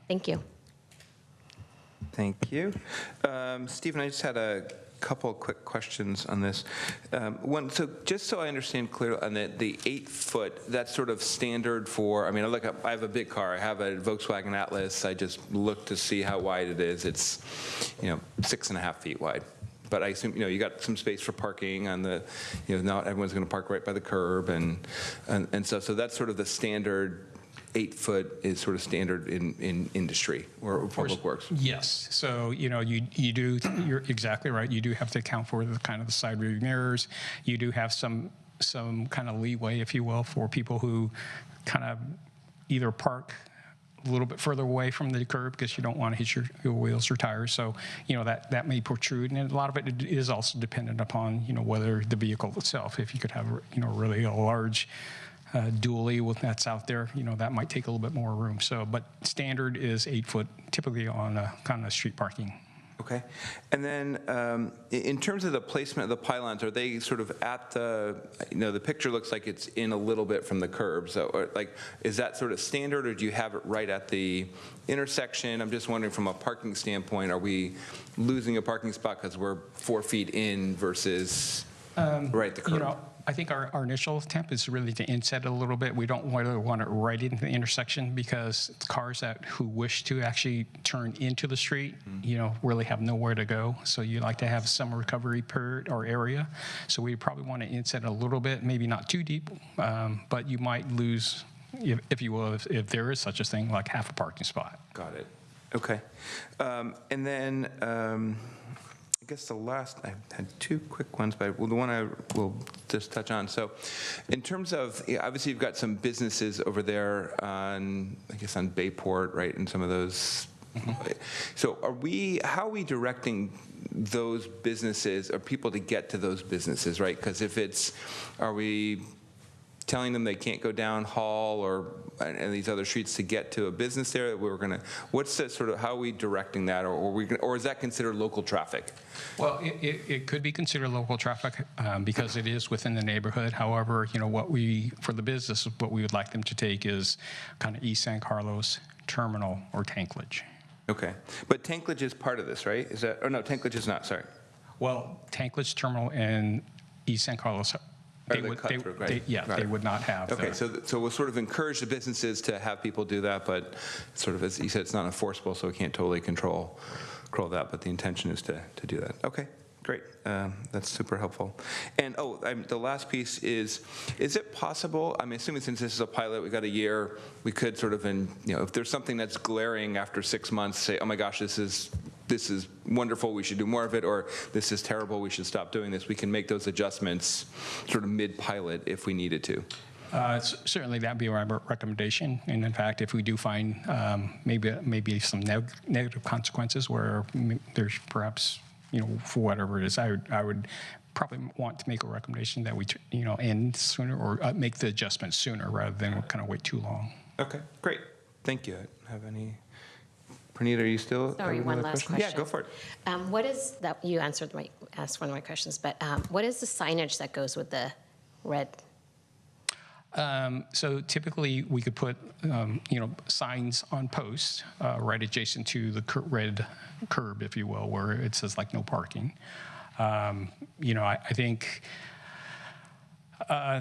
Thank you. Thank you. Stephen, I just had a couple quick questions on this. One, so just so I understand clearly, on the 8-foot, that's sort of standard for, I mean, I have a big car. I have a Volkswagen Atlas. I just look to see how wide it is. It's, 6.5 feet wide. But I assume, you got some space for parking on the, not everyone's going to park right by the curb and stuff. So that's sort of the standard 8-foot is sort of standard in industry or public works. Yes. So, you're exactly right. You do have to account for the kind of the side rear mirrors. You do have some kind of leeway, if you will, for people who kind of either park a little bit further away from the curb because you don't want to hit your wheels or tires. So, that may protrude. And a lot of it is also dependent upon, whether the vehicle itself, if you could have, really a large dually that's out there, that might take a little bit more room. So, but standard is 8 foot, typically on a kind of street parking. Okay. And then in terms of the placement of the pylons, are they sort of at the picture looks like it's in a little bit from the curb. So is that sort of standard, or do you have it right at the intersection? I'm just wondering from a parking standpoint, are we losing a parking spot because we're 4 feet in versus right at the curb? I think our initial attempt is really to inset it a little bit. We don't really want it right into the intersection because cars who wish to actually turn into the street, really have nowhere to go. So you like to have some recovery period or area. So we probably want to inset it a little bit, maybe not too deep, but you might lose, if you will, if there is such a thing, like half a parking spot. Got it. Okay. And then I guess I had two quick ones, but the one I will just touch on. So in terms of, obviously you've got some businesses over there on Bayport, right, and some of those. Mm-hmm. So how are we directing those businesses or people to get to those businesses, right? Because are we telling them they can't go down Hall and these other streets to get to a business there? What's the sort of, how are we directing that, or is that considered local traffic? Well, it could be considered local traffic because it is within the neighborhood. However, for the business, what we would like them to take is kind of East San Carlos, Terminal, or Tanklage. Okay, but Tanklage is part of this, right? Is that? Oh no, Tanklage is not. Sorry. Well, Tanklage, Terminal, and East San Carlos. They would not have. Okay, so we'll sort of encourage the businesses to have people do that, but sort of, as you said, it's not enforceable, so we can't totally control that, but the intention is to do that. Okay, great. That's super helpful. And the last piece is it possible, I'm assuming since this is a pilot, we got a year, we could sort of, if there's something that's glaring after 6 months, say, oh my gosh, this is wonderful, we should do more of it, or this is terrible, we should stop doing this. We can make those adjustments sort of mid-pilot if we needed to. Certainly that'd be our recommendation. And in fact, if we do find maybe some negative consequences where there's perhaps, for whatever it is, I would probably want to make a recommendation that we, end sooner or make the adjustments sooner rather than kind of wait too long. Okay, great. Thank you. Have any? Pranita, are you still? Sorry, have one another last question? question. Yeah, go for it. What is that? You asked one of my questions, but what is the signage that goes with the red? So typically, we could put, signs on posts right adjacent to the red curb, if you will, where it says like no parking. I think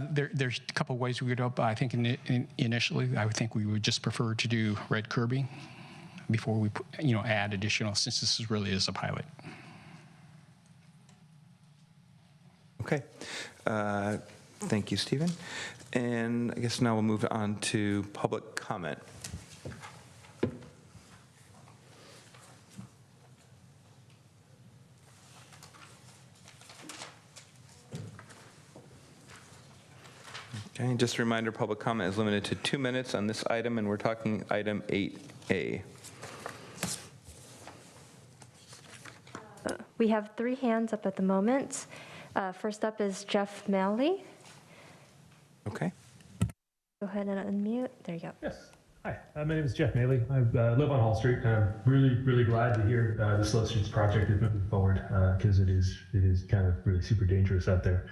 there's a couple of ways we could go, but I think initially, I would think we would just prefer to do red curbing before we, add additional, since this really is a pilot. Okay. Thank you, Stephen. And I guess now we'll move on to public comment. Okay, just a reminder, public comment is limited to 2 minutes on this item, and we're talking item 8A. We have 3 hands up at the moment. First up is Jeff Malley. Okay. Go ahead and unmute. There you go. Yes. Hi, my name is Jeff Maley. I live on Hall Street, and I'm really, really glad to hear the Slow Streets project is moving forward because it is kind of really super dangerous out there.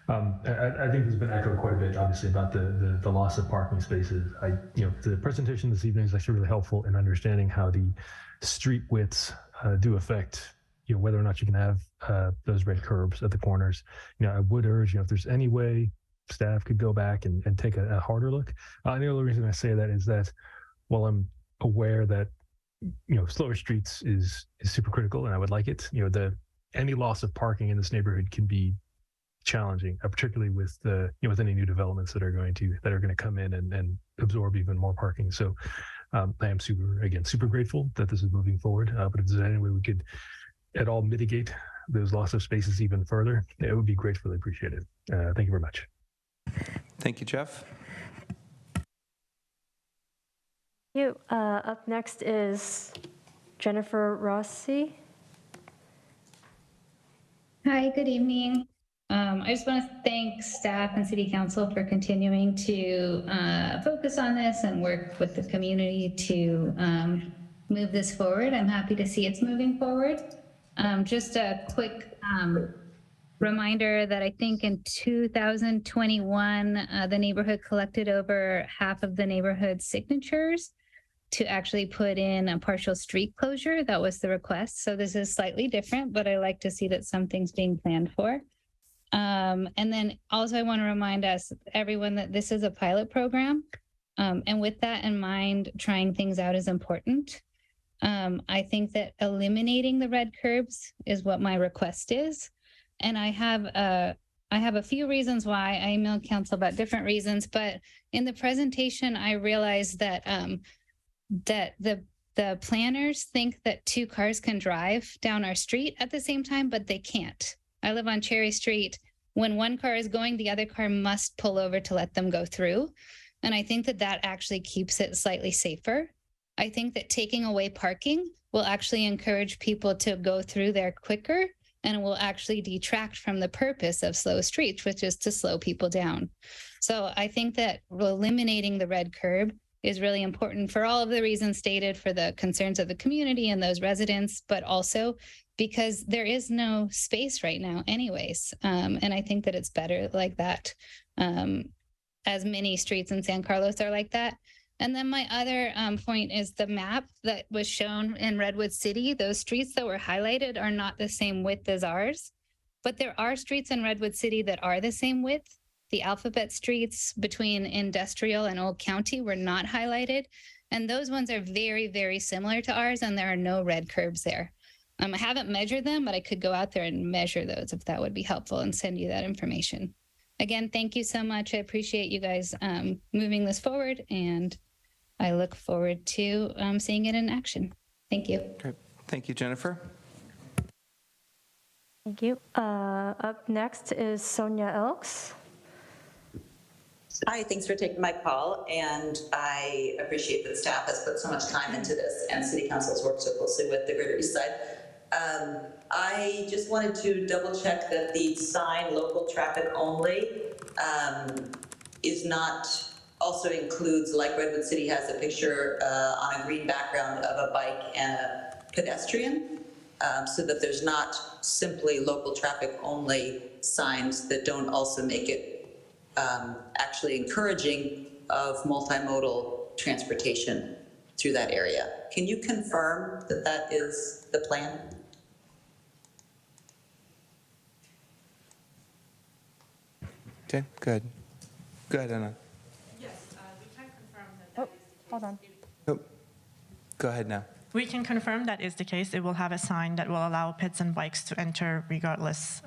I think there's been echoed quite a bit, obviously, about the loss of parking spaces. The presentation this evening is actually really helpful in understanding how the street widths do affect whether or not you can have those red curbs at the corners. I would urge, if there's any way staff could go back and take a harder look. And the only reason I say that is that while I'm aware that slower streets is super critical and I would like it, any loss of parking in this neighborhood can be challenging, particularly with with any new developments that are going to come in and absorb even more parking. So I am super grateful that this is moving forward. But if there's any way we could at all mitigate those loss of spaces even further, it would be gratefully appreciated. Thank you very much. Thank you, Jeff. Thank you. Up next is Jennifer Rossi. Hi, good evening. I just want to thank staff and City Council for continuing to focus on this and work with the community to move this forward. I'm happy to see it's moving forward. Just a quick reminder that I think in 2021, the neighborhood collected over half of the neighborhood's signatures to actually put in a partial street closure. That was the request. So this is slightly different, but I like to see that something's being planned for. And then also I want to remind everyone that this is a pilot program. And with that in mind, trying things out is important. I think that eliminating the red curbs is what my request is. And I have a few reasons why. I emailed council about different reasons, but in the presentation, I realized that that the planners think that 2 cars can drive down our street at the same time, but they can't. I live on Cherry Street. When one car is going, the other car must pull over to let them go through. And I think that that actually keeps it slightly safer. I think that taking away parking will actually encourage people to go through there quicker, and will actually detract from the purpose of slow streets, which is to slow people down. So I think that eliminating the red curb is really important for all of the reasons stated, for the concerns of the community and those residents, but also because there is no space right now anyways. And I think that it's better like that, as many streets in San Carlos are like that. And then my other point is the map that was shown in Redwood City. Those streets that were highlighted are not the same width as ours, but there are streets in Redwood City that are the same width. The alphabet streets between Industrial and Old County were not highlighted. And those ones are very, very similar to ours, and there are no red curbs there. I haven't measured them, but I could go out there and measure those if that would be helpful and send you that information. Again, thank you so much. I appreciate you guys moving this forward, and I look forward to seeing it in action. Thank you. Great. Thank you, Jennifer. Thank you. Up next is Sonia Elks. Hi, thanks for taking my call, and I appreciate that staff has put so much time into this and City Council has worked so closely with the Greater East Side. I just wanted to double check that the sign local traffic only is not also includes, like Redwood City has a picture on a green background of a bike and a pedestrian, so that there's not simply local traffic only signs that don't also make it actually encouraging of multimodal transportation through that area. Can you confirm that that is the plan? Okay, good. Go ahead, Anna. Yes, we can confirm that. Hold on. Nope. Go ahead now. We can confirm that is the case. It will have a sign that will allow pets and bikes to enter regardless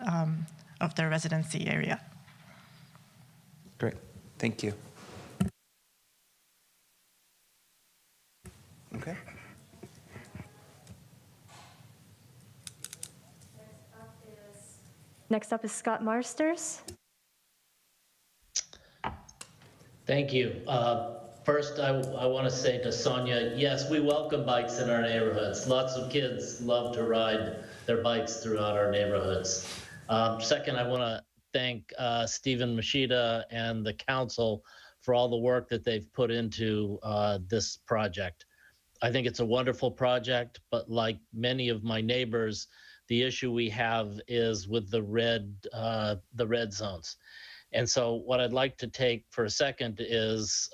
of their residency area. Great. Thank you. Okay. Next up is Scott Marsters. Thank you. First, I want to say to Sonia, yes, we welcome bikes in our neighborhoods. Lots of kids love to ride their bikes throughout our neighborhoods. Second, I want to thank Stephen Machida and the council for all the work that they've put into this project. I think it's a wonderful project, but like many of my neighbors, the issue we have is with the red zones. And so what I'd like to take for a second is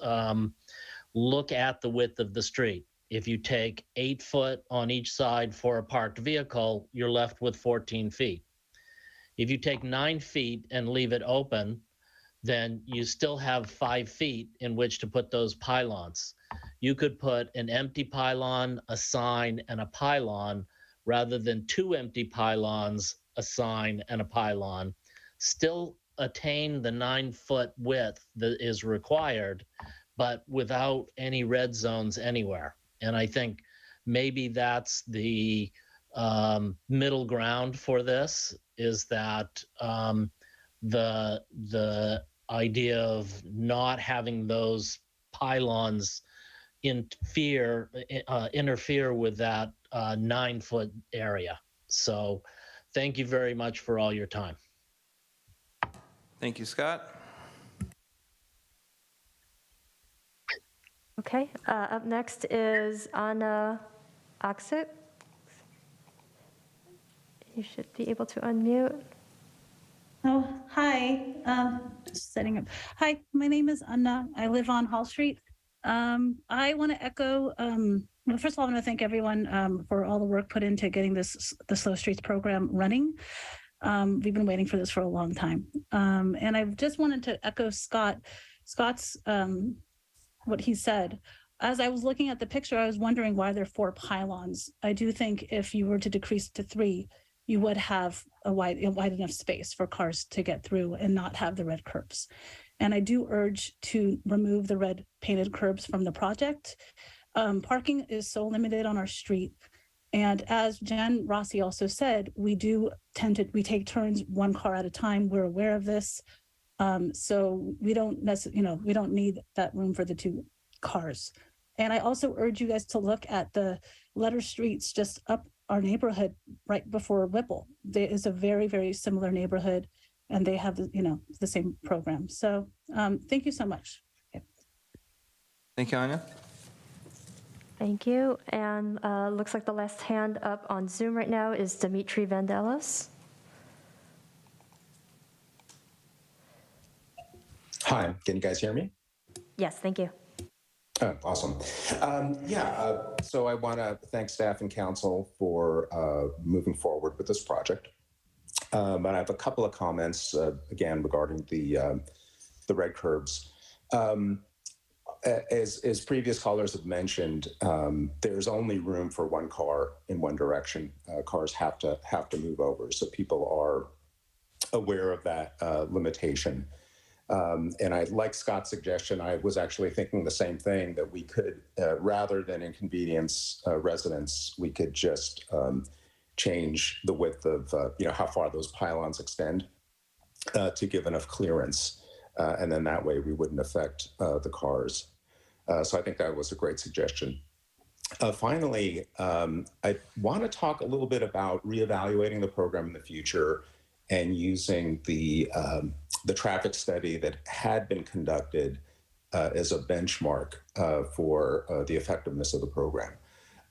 look at the width of the street. If you take 8 foot on each side for a parked vehicle, you're left with 14 feet. If you take 9 feet and leave it open, then you still have 5 feet in which to put those pylons. You could put an empty pylon, a sign, and a pylon, rather than 2 empty pylons, a sign, and a pylon. Still attain the 9-foot width that is required, but without any red zones anywhere. And I think maybe that's the middle ground for this, is that the idea of not having those pylons interfere with that 9-foot area. So thank you very much for all your time. Thank you, Scott. Okay, up next is Anna Oxit. You should be able to unmute. Oh, hi. Just setting up. Hi, my name is Anna. I live on Hall Street. I want to echo, well, first of all, I want to thank everyone for all the work put into getting the Slow Streets program running. We've been waiting for this for a long time. And I just wanted to echo Scott's, what he said. As I was looking at the picture, I was wondering why there are 4 pylons. I do think if you were to decrease to 3, you would have a wide enough space for cars to get through and not have the red curbs. And I do urge to remove the red painted curbs from the project. Parking is so limited on our street. And as Jen Rossi also said, we take turns 1 car at a time. We're aware of this. So we don't we don't need that room for the 2 cars. And I also urge you guys to look at the letter streets just up our neighborhood right before Whipple. There is a very, very similar neighborhood, and they have the same program. So thank you so much. Okay. Thank you, Anya. Thank you. And looks like the last hand up on Zoom right now is Dimitri Vandelis. Hi, can you guys hear me? Yes, thank you. Oh, awesome. So I want to thank staff and council for moving forward with this project. But I have a couple of comments, again, regarding the red curbs. As previous callers have mentioned, there's only room for 1 car in one direction. Cars have to move over, so people are aware of that limitation. And I like Scott's suggestion. I was actually thinking the same thing, that we could, rather than inconvenience residents, we could just change the width of, how far those pylons extend to give enough clearance. And then that way we wouldn't affect the cars. So I think that was a great suggestion. Finally, I want to talk a little bit about reevaluating the program in the future and using the traffic study that had been conducted as a benchmark for the effectiveness of the program.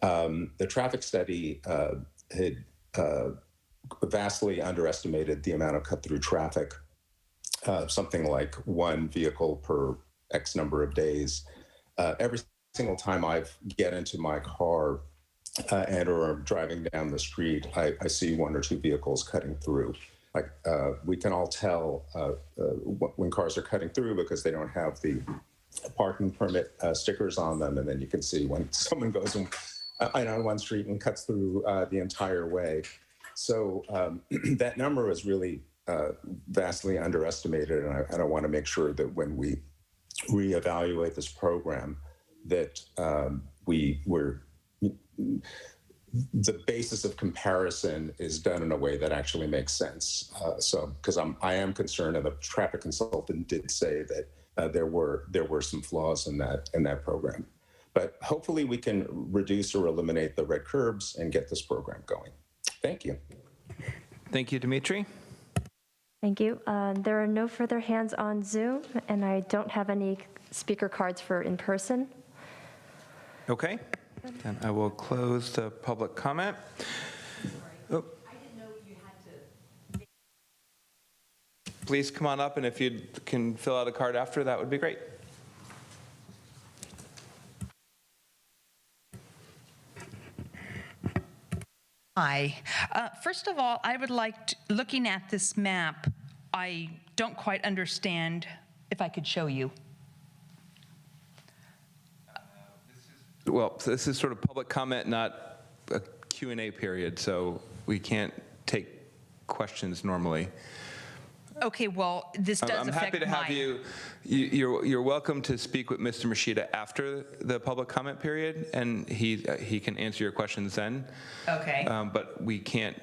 The traffic study had vastly underestimated the amount of cut-through traffic, something like one vehicle per X number of days. Every single time I get into my car and or I'm driving down the street, I see one or two vehicles cutting through. Like we can all tell when cars are cutting through because they don't have the parking permit stickers on them, and then you can see when someone goes on one street and cuts through the entire way. So that number is really vastly underestimated, and I want to make sure that when we reevaluate this program, that the basis of comparison is done in a way that actually makes sense. So, because I am concerned, and the traffic consultant did say that there were some flaws in that program. But hopefully we can reduce or eliminate the red curbs and get this program going. Thank you. Thank you, Dimitri. Thank you. There are no further hands on Zoom, and I don't have any speaker cards for in person. Okay. Then I will close the public comment. Oh. Please come on up, and if you can fill out a card after, that would be great. Hi. First of all, I would like to, looking at this map, I don't quite understand. If I could show you. Well, this is sort of public comment, not a Q&A period, so we can't take questions normally. Okay, well, this does I'm affect happy to have you're welcome to speak with Mr. Machida after the public comment period, and he can answer your questions then. Okay. But we can't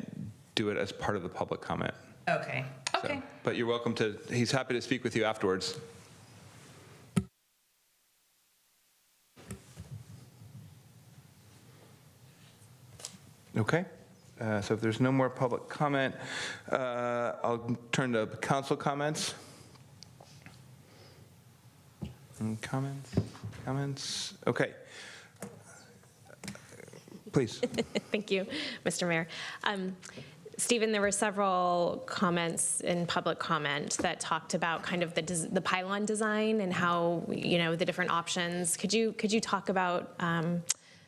do it as part of the public comment. Okay. Okay. So, but you're welcome to, he's happy to speak with you afterwards. Okay. So if there's no more public comment, I'll turn to council comments. Comments? Okay. Please. Thank you, Mr. Mayor. Stephen, there were several comments in public comment that talked about kind of the pylon design and how, the different options. Could you talk about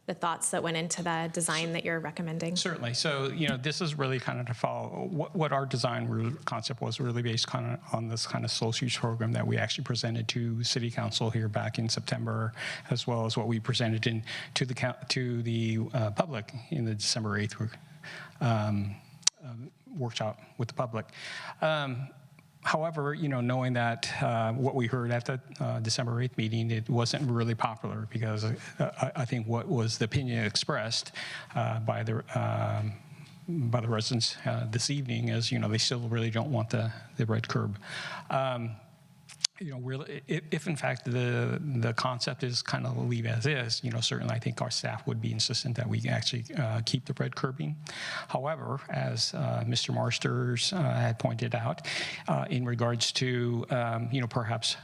the thoughts that went into the design that you're recommending? Certainly. So, this is really kind of to follow what our design concept was really based kind of on this kind of slow streets program that we actually presented to City Council here back in September, as well as what we presented to the public in the December 8th workshop with the public. However, knowing that what we heard at the December 8th meeting, it wasn't really popular because I think what was the opinion expressed by the residents this evening is, they still really don't want the red curb. Really, if in fact the concept is kind of leave as is, certainly I think our staff would be insistent that we actually keep the red curbing. However, as Mr. Marsters had pointed out, in regards to perhaps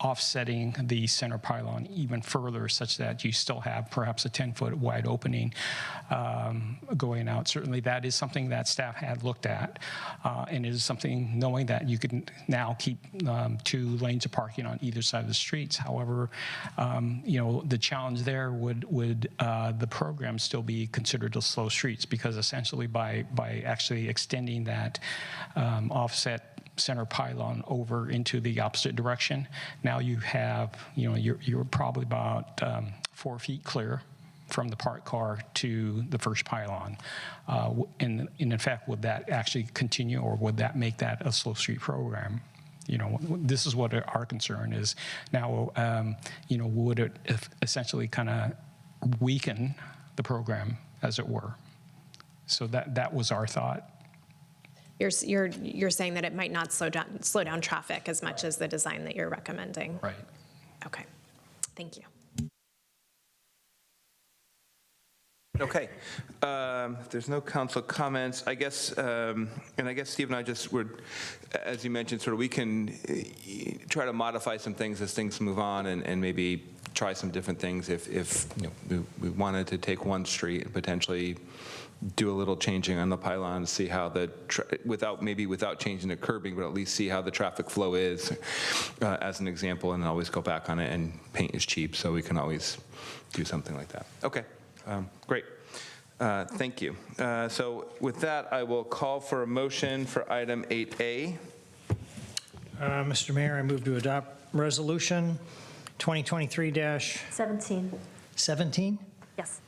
offsetting the center pylon even further such that you still have perhaps a 10-foot wide opening going out. Certainly that is something that staff had looked at and is something knowing that you can now keep 2 lanes of parking on either side of the streets. However, the challenge there would the program still be considered a slow streets because essentially by actually extending that offset center pylon over into the opposite direction. Now you have, you're probably about 4 feet clear from the parked car to the first pylon. And in fact, would that actually continue or would that make that a slow street program? This is what our concern is. Now, would it essentially kind of weaken the program, as it were? So that was our thought. You're saying that it might not slow down traffic as much as the design that you're recommending. Right. Okay. Thank you. Okay. If there's no council comments, I guess, and I guess Steve and I just were, as you mentioned, sort of we can try to modify some things as things move on and maybe try some different things if you know, we wanted to take one street and potentially do a little changing on the pylon to see how the, without changing the curbing, but at least see how the traffic flow is as an example, and always go back on it. And paint is cheap, so we can always do something like that. Okay, great. Thank you. So with that, I will call for a motion for item 8A. Mr. Mayor, I move to adopt resolution 2023-17. 17. Yes.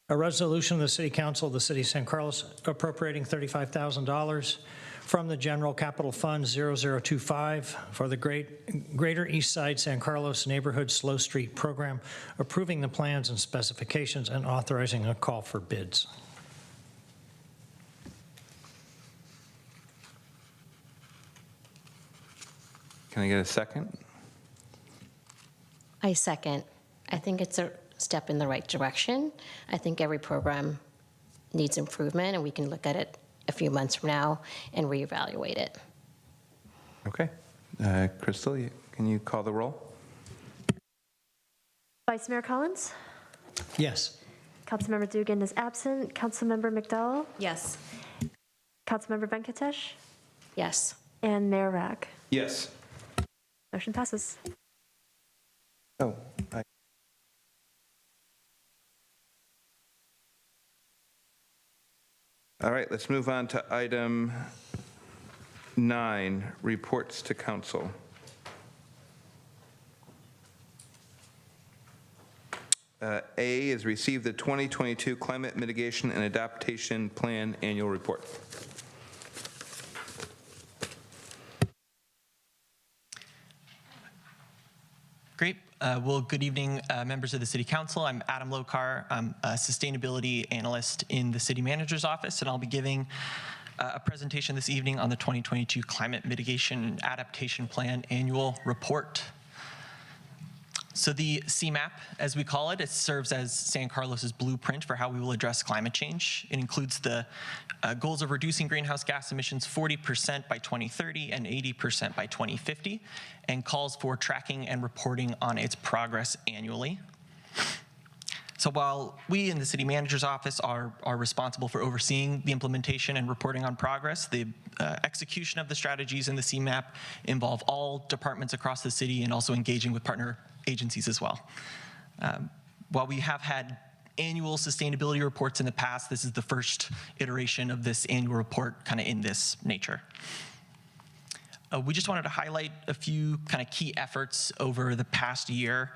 A resolution of the City Council of the City of San Carlos appropriating $35,000 from the General Capital Fund 0025 for the Greater East Side San Carlos Neighborhood Slow Street Program, approving the plans and specifications and authorizing a call for bids. Can I get a second? I second. I think it's a step in the right direction. I think every program needs improvement, and we can look at it a few months from now and reevaluate it. Okay. Crystal, can you call the roll? Vice Mayor Collins? Yes. Councilmember Dugan is absent. Councilmember McDowell? Yes. Councilmember Venkatesh? Yes. And Mayor Rag? Yes. Motion passes. Oh, all right, let's move on to item 9, reports to council. A is receive the 2022 Climate Mitigation and Adaptation Plan Annual Report. Great. Well, good evening, members of the City Council. I'm Adam Lokar. I'm a sustainability analyst in the City Manager's Office, and I'll be giving a presentation this evening on the 2022 Climate Mitigation and Adaptation Plan Annual Report. So the CMAP, as we call it, it serves as San Carlos's blueprint for how we will address climate change. It includes the goals of reducing greenhouse gas emissions 40% by 2030 and 80% by 2050, and calls for tracking and reporting on its progress annually. So while we in the City Manager's Office are responsible for overseeing the implementation and reporting on progress, the execution of the strategies in the CMAP involve all departments across the city and also engaging with partner agencies as well. While we have had annual sustainability reports in the past, this is the first iteration of this annual report kind of in this nature. We just wanted to highlight a few kind of key efforts over the past year.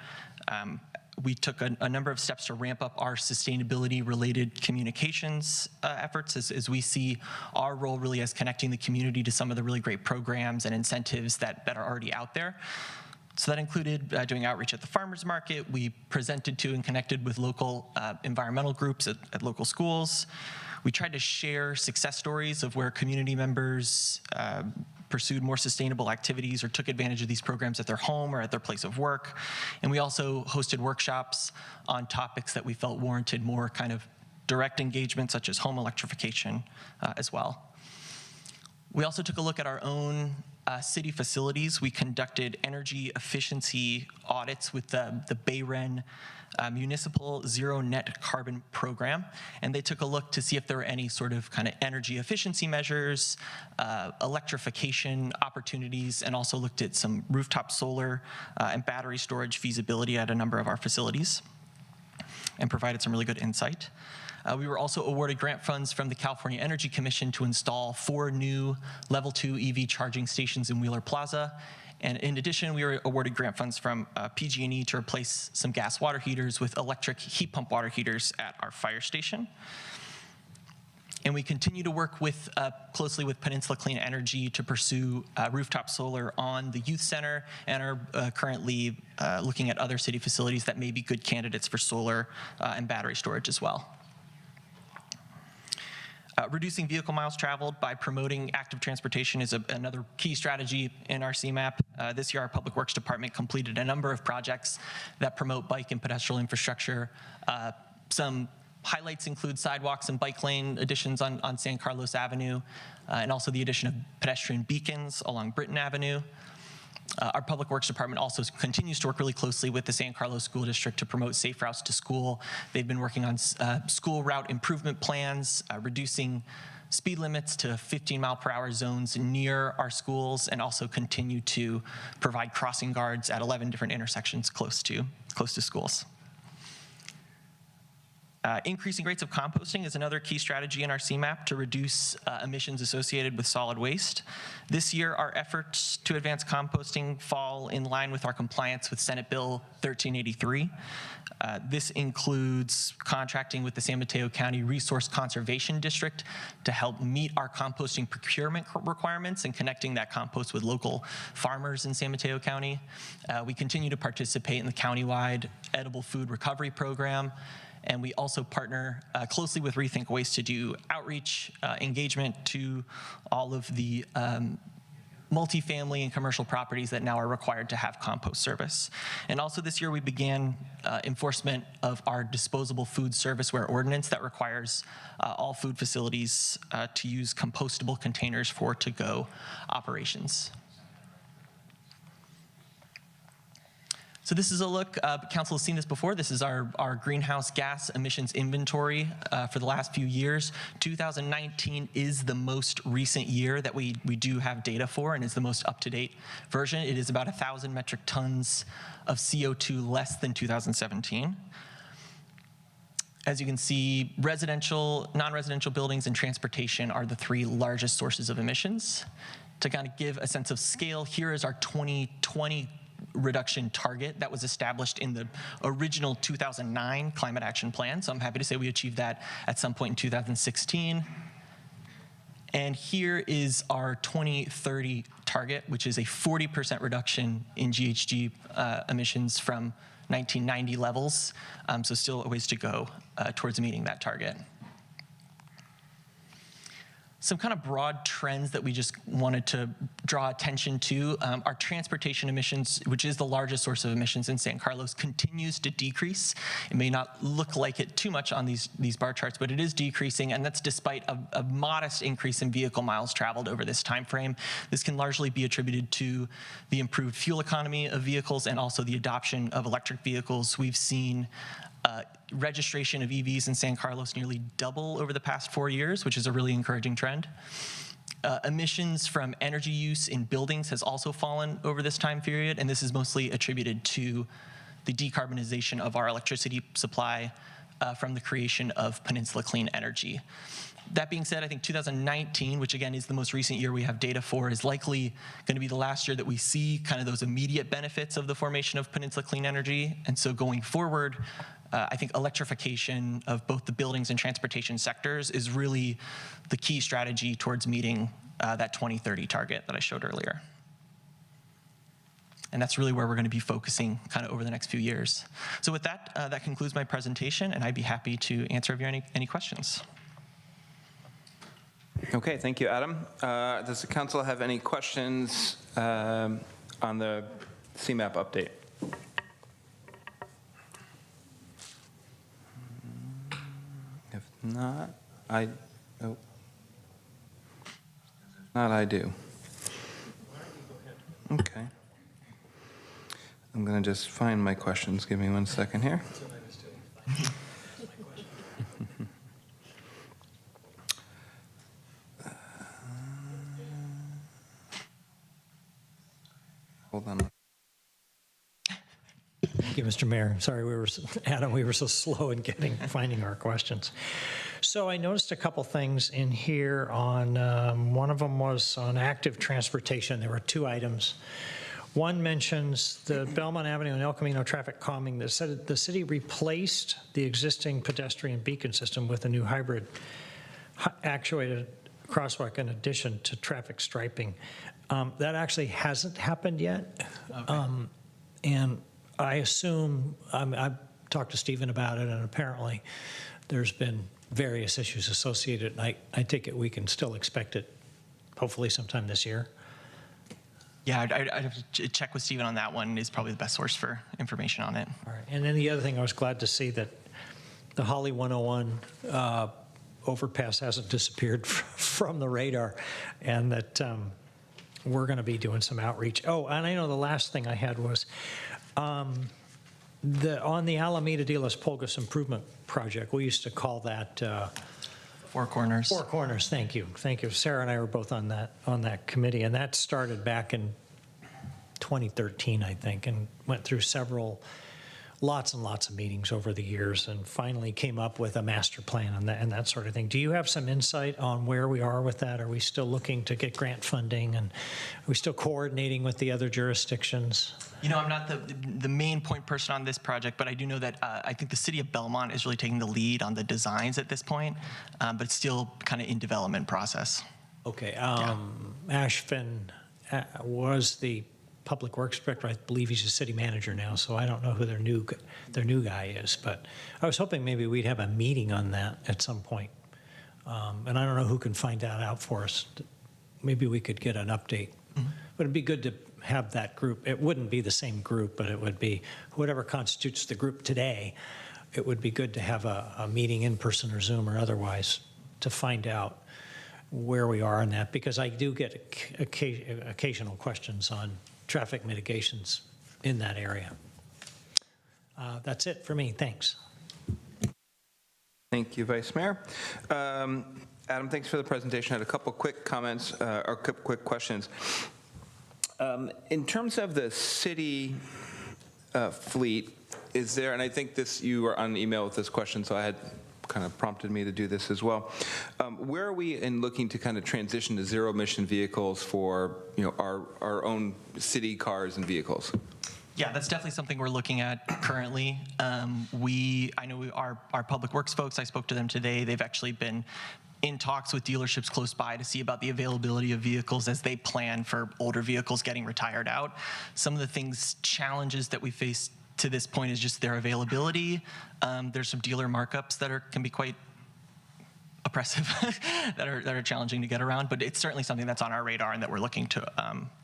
We took a number of steps to ramp up our sustainability-related communications efforts as we see our role really as connecting the community to some of the really great programs and incentives that are already out there. So that included doing outreach at the farmers market. We presented to and connected with local environmental groups at local schools. We tried to share success stories of where community members pursued more sustainable activities or took advantage of these programs at their home or at their place of work. And we also hosted workshops on topics that we felt warranted more kind of direct engagement, such as home electrification as well. We also took a look at our own city facilities. We conducted energy efficiency audits with the BayREN Municipal Zero Net Carbon Program, and they took a look to see if there were any sort of kind of energy efficiency measures, electrification opportunities, and also looked at some rooftop solar and battery storage feasibility at a number of our facilities, and provided some really good insight. We were also awarded grant funds from the California Energy Commission to install 4 new level 2 EV charging stations in Wheeler Plaza. And in addition, we were awarded grant funds from PG&E to replace some gas water heaters with electric heat pump water heaters at our fire station. And we continue to work with closely with Peninsula Clean Energy to pursue rooftop solar on the youth center, and are currently looking at other city facilities that may be good candidates for solar and battery storage as well. Reducing vehicle miles traveled by promoting active transportation is another key strategy in our CMAP. This year, our Public Works Department completed a number of projects that promote bike and pedestrian infrastructure. Some Highlights include sidewalks and bike lane additions on San Carlos Avenue, and also the addition of pedestrian beacons along Britton Avenue. Our Public Works Department also continues to work really closely with the San Carlos School District to promote safe routes to school. They've been working on school route improvement plans, reducing speed limits to 15-mile-per-hour zones near our schools, and also continue to provide crossing guards at 11 different intersections close to schools. Increasing rates of composting is another key strategy in our CMAP to reduce emissions associated with solid waste. This year, our efforts to advance composting fall in line with our compliance with Senate Bill 1383. This includes contracting with the San Mateo County Resource Conservation District to help meet our composting procurement requirements and connecting that compost with local farmers in San Mateo County. We continue to participate in the countywide edible food recovery program. And we also partner closely with Rethink Waste to do outreach engagement to all of the multifamily and commercial properties that now are required to have compost service. And also this year we began enforcement of our disposable food serviceware ordinance that requires all food facilities to use compostable containers for to-go operations. So this is a look, council has seen this before. This is our greenhouse gas emissions inventory for the last few years. 2019 is the most recent year that we do have data for, and is the most up-to-date version. It is about 1,000 metric tons of CO2 less than 2017. As you can see, residential, non-residential buildings and transportation are the three largest sources of emissions. To kind of give a sense of scale, here is our 2020 reduction target that was established in the original 2009 Climate Action Plan. So I'm happy to say we achieved that at some point in 2016. And here is our 2030 target, which is a 40% reduction in GHG emissions from 1990 levels. So still a ways to go towards meeting that target. Some kind of broad trends that we just wanted to draw attention to. Our transportation emissions, which is the largest source of emissions in San Carlos, continues to decrease. It may not look like it too much on these bar charts, but it is decreasing, and that's despite a modest increase in vehicle miles traveled over this time frame. This can largely be attributed to the improved fuel economy of vehicles and also the adoption of electric vehicles. We've seen registration of EVs in San Carlos nearly double over the past 4 years, which is a really encouraging trend. Emissions from energy use in buildings has also fallen over this time period, and this is mostly attributed to the decarbonization of our electricity supply from the creation of Peninsula Clean Energy. That being said, I think 2019, which again is the most recent year we have data for, is likely going to be the last year that we see kind of those immediate benefits of the formation of Peninsula Clean Energy. And so going forward, I think electrification of both the buildings and transportation sectors is really the key strategy towards meeting that 2030 target that I showed earlier. And that's really where we're going to be focusing kind of over the next few years. So with that, that concludes my presentation, and I'd be happy to answer if you have any questions. Okay, thank you, Adam. Does the council have any questions on the CMAP update? If not, I do. Okay. I'm going to just find my questions. Give me 1 second here. Hold on. Thank you, Mr. Mayor. Sorry, Adam, we were so slow in finding our questions. So I noticed a couple things in here on, one of them was on active transportation. There were 2 items. One mentions the Belmont Avenue and El Camino traffic calming. That said the city replaced the existing pedestrian beacon system with a new hybrid actuated crosswalk in addition to traffic striping. That actually hasn't happened yet. Okay. And I assume, I've talked to Stephen about it, and apparently there's been various issues associated. And I take it we can still expect it hopefully sometime this year. Yeah, I'd have to check with Stephen on that one. Is probably the best source for information on it. All right. And then the other thing, I was glad to see that the Holly 101 overpass hasn't disappeared from the radar, and that we're going to be doing some outreach. Oh, and I know the last thing I had was on the Alameda de las Pulgas improvement project. We used to call that Four Corners. Four Corners. Thank you. Sarah and I were both on that committee, and that started back in 2013, I think, and went through lots and lots of meetings over the years, and finally came up with a master plan and that sort of thing. Do you have some insight on where we are with that? Are we still looking to get grant funding, and are we still coordinating with the other jurisdictions? You know, I'm not the main point person on this project, but I do know that I think the city of Belmont is really taking the lead on the designs at this point, but it's still kind of in development process. Okay. Ashvin was the Public Works Director. I believe he's a city manager now, so I don't know who their new guy is. But I was hoping maybe we'd have a meeting on that at some point. And I don't know who can find that out for us. Maybe we could get an update. Mm-hmm. But it'd be good to have that group. It wouldn't be the same group, but it would be whatever constitutes the group today. It would be good to have a meeting in person or Zoom or otherwise to find out where we are on that, because I do get occasional questions on traffic mitigations in that area. That's it for me. Thanks. Thank you, Vice Mayor. Adam, thanks for the presentation. I had a couple quick comments or quick questions. In terms of the city fleet, is there, and I think you were on email with this question, so I had kind of prompted me to do this as well. Where are we in looking to kind of transition to zero emission vehicles for our own city cars and vehicles? Yeah, that's definitely something we're looking at currently. I know our public works folks, I spoke to them today. They've actually been in talks with dealerships close by to see about the availability of vehicles as they plan for older vehicles getting retired out. Some of the challenges that we face to this point is just their availability. There's some dealer markups that can be quite oppressive, that are challenging to get around, but it's certainly something that's on our radar and that we're looking to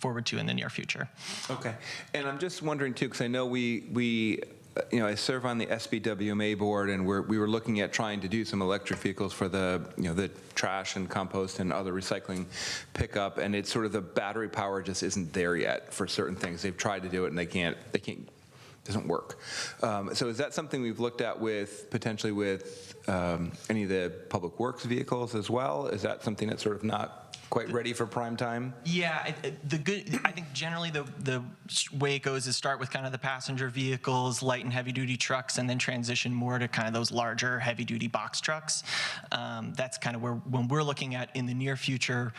forward to in the near future. Okay, and I'm just wondering too, because I know I serve on the SBWMA board, and we were looking at trying to do some electric vehicles for the trash and compost and other recycling pickup, and it's sort of the battery power just isn't there yet for certain things. They've tried to do it and they can't. Doesn't work. So is that something we've looked at potentially with any of the public works vehicles as well? Is that something that's sort of not quite ready for prime time? Yeah, I think generally the way it goes is start with kind of the passenger vehicles, light and heavy duty trucks, and then transition more to kind of those larger heavy duty box trucks. That's kind of when we're looking at in the near future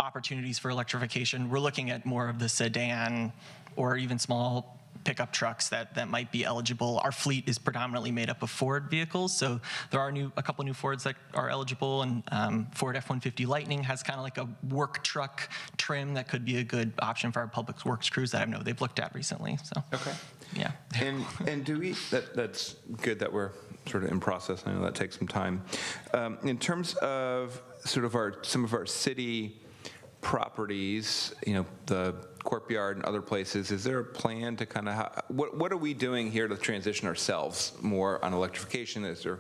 opportunities for electrification, we're looking at more of the sedan or even small pickup trucks that might be eligible. Our fleet is predominantly made up of Ford vehicles, so there are a couple new Fords that are eligible, and Ford F-150 Lightning has kind of like a work truck trim that could be a good option for our public works crews that I know they've looked at recently. So okay, yeah. And do we? That's good that we're sort of in process. I know that takes some time. In terms of sort of some of our city properties, the Courtyard and other places, is there a plan to kind of, what are we doing here to transition ourselves more on electrification? Is there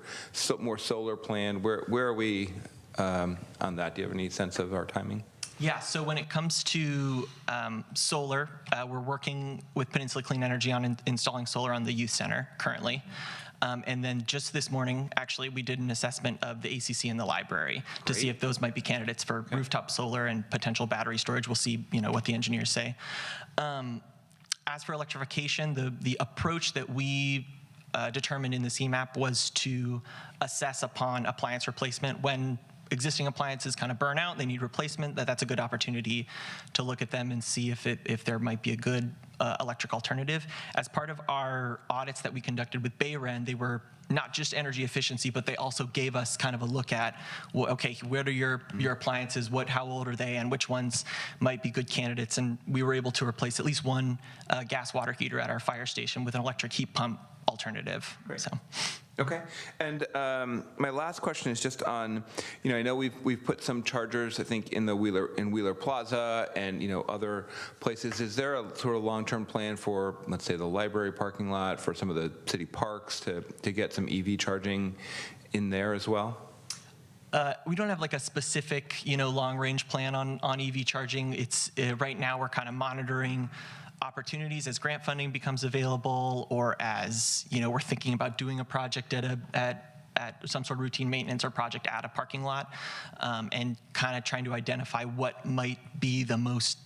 more solar plan? Where are we on that? Do you have any sense of our timing? Yeah, so when it comes to solar, we're working with Peninsula Clean Energy on installing solar on the youth center currently. And then just this morning, actually, we did an assessment of the ACC and the library to see if those might be candidates for rooftop solar and potential battery storage. We'll see, what the engineers say. As for electrification, the approach that we determined in the CMAP was to assess upon appliance replacement. When existing appliances kind of burn out, they need replacement, that's a good opportunity to look at them and see if there might be a good electric alternative. As part of our audits that we conducted with BayREN, they were not just energy efficiency, but they also gave us kind of a look at, well, okay, where are your appliances, how old are they, and which ones might be good candidates. And we were able to replace at least one gas water heater at our fire station with an electric heat pump alternative. Great. So. Okay, and my last question is just on, I know we've put some chargers, I think, in Wheeler Plaza and other places. Is there a sort of long-term plan for, let's say, the library parking lot, for some of the city parks to get some EV charging in there as well? We don't have like a specific, long-range plan on EV charging. It's right now we're kind of monitoring opportunities as grant funding becomes available, or as we're thinking about doing a project at some sort of routine maintenance or project at a parking lot, and kind of trying to identify what might be the most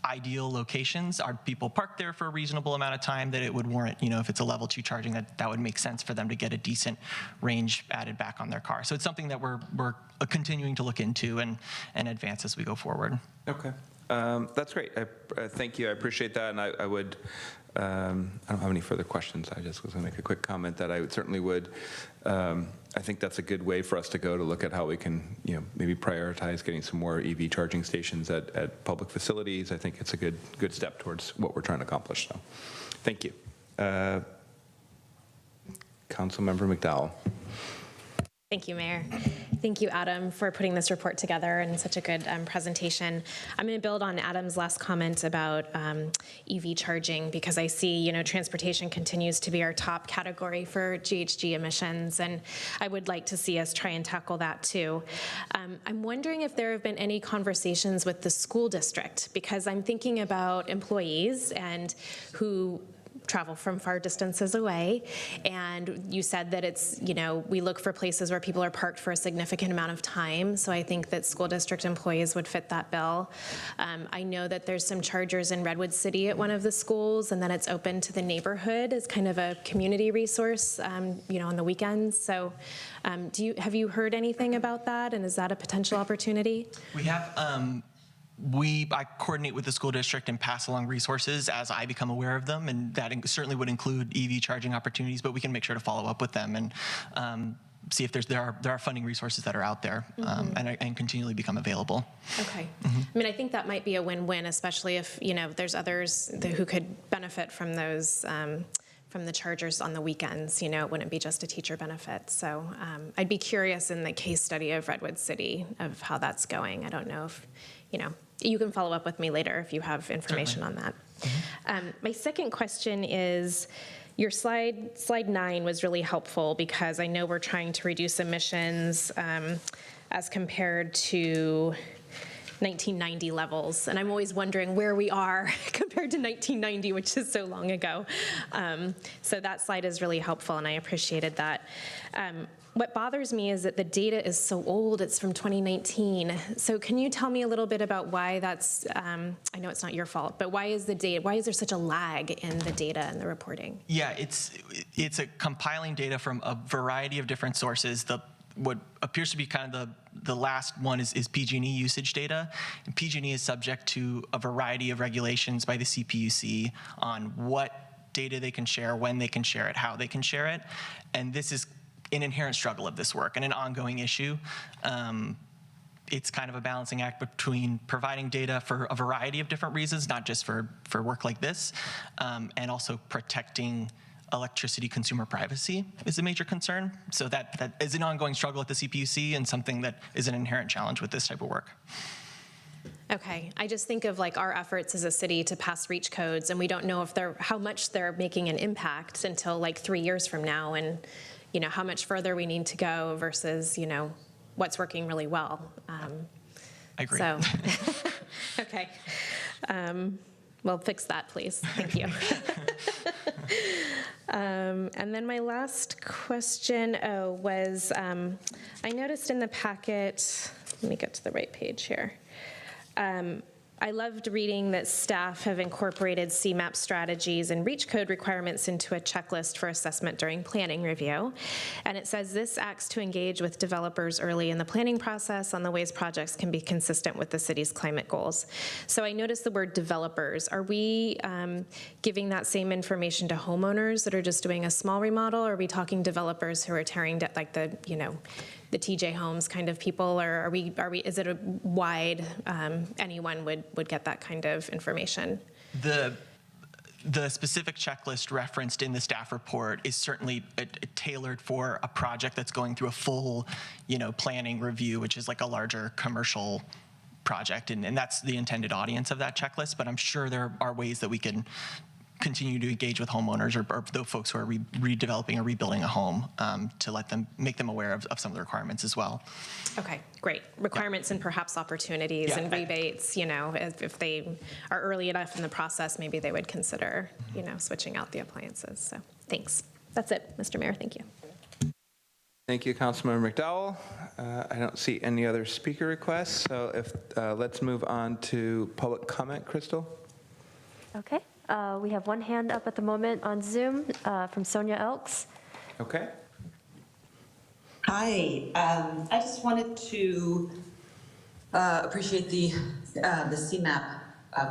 ideal locations. Are people parked there for a reasonable amount of time that it would warrant, if it's a level 2 charging, that would make sense for them to get a decent range added back on their car. So it's something that we're continuing to look into and advance as we go forward. Okay. That's great. Thank you. I appreciate that. And I would, I don't have any further questions. I just was going to make a quick comment that I certainly would, I think that's a good way for us to go to look at how we can, maybe prioritize getting some more EV charging stations at public facilities. I think it's a good step towards what we're trying to accomplish. So thank you. Councilmember McDowell. Thank you, Mayor. Thank you, Adam, for putting this report together and such a good presentation. I'm going to build on Adam's last comment about EV charging, because I see, transportation continues to be our top category for GHG emissions, and I would like to see us try and tackle that too. I'm wondering if there have been any conversations with the school district, because I'm thinking about employees and who travel from far distances away, and you said that it's, we look for places where people are parked for a significant amount of time, so I think that school district employees would fit that bill. I know that there's some chargers in Redwood City at one of the schools, and then it's open to the neighborhood as kind of a community resource, on the weekends. So have you heard anything about that, and is that a potential opportunity? We have I coordinate with the school district and pass along resources as I become aware of them, and that certainly would include EV charging opportunities, but we can make sure to follow up with them and see if there are funding resources that are out there, and continually become available. Okay. I mean, I think that might be a win-win, especially if, there's others who could benefit from those, from the chargers on the weekends. It wouldn't be just a teacher benefit. So I'd be curious in the case study of Redwood City of how that's going. I don't know if, you can follow up with me later if you have information on that. My second question is, your slide 9 was really helpful, because I know we're trying to reduce emissions as compared to 1990 levels, and I'm always wondering where we are compared to 1990, which is so long ago. So that slide is really helpful, and I appreciated that. What bothers me is that the data is so old. It's from 2019. So can you tell me a little bit about why that's, I know it's not your fault, but why is there such a lag in the data and the reporting? Yeah, it's a compiling data from a variety of different sources. What appears to be kind of the last one is PG&E usage data. And PG&E is subject to a variety of regulations by the CPUC on what data they can share, when they can share it, how they can share it. And this is an inherent struggle of this work and an ongoing issue. It's kind of a balancing act between providing data for a variety of different reasons, not just for work like this, and also protecting electricity consumer privacy is a major concern. So that is an ongoing struggle at the CPUC, and something that is an inherent challenge with this type of work. Okay, I just think of like our efforts as a city to pass REACH codes, and we don't know if how much they're making an impact until like 3 years from now, and how much further we need to go versus, what's working really well. I agree. So, okay. Well, fix that, please. Thank you. And then my last question was, I noticed in the packet, let me get to the right page here. I loved reading that staff have incorporated CMAP strategies and REACH code requirements into a checklist for assessment during planning review. And it says this acts to engage with developers early in the planning process on the ways projects can be consistent with the city's climate goals. So I noticed the word developers. Are we giving that same information to homeowners that are just doing a small remodel? Or are we talking developers who are tearing down, like the TJ Homes kind of people, or is it a wide, anyone would get that kind of information? the specific checklist referenced in the staff report is certainly tailored for a project that's going through a full, planning review, which is like a larger commercial project, and that's the intended audience of that checklist. But I'm sure there are ways that we can continue to engage with homeowners or the folks who are redeveloping or rebuilding a home to make them aware of some of the requirements as well. Okay, great. Requirements and perhaps opportunities and rebates, if they are early enough in the process, maybe they would consider, switching out the appliances. So thanks. That's it, Mr. Mayor. Thank you. Thank you, Councilmember McDowell. I don't see any other speaker requests, so let's move on to public comment. Crystal? Okay. We have one hand up at the moment on Zoom from Sonia Elks. Okay. Hi. I just wanted to appreciate the CMAP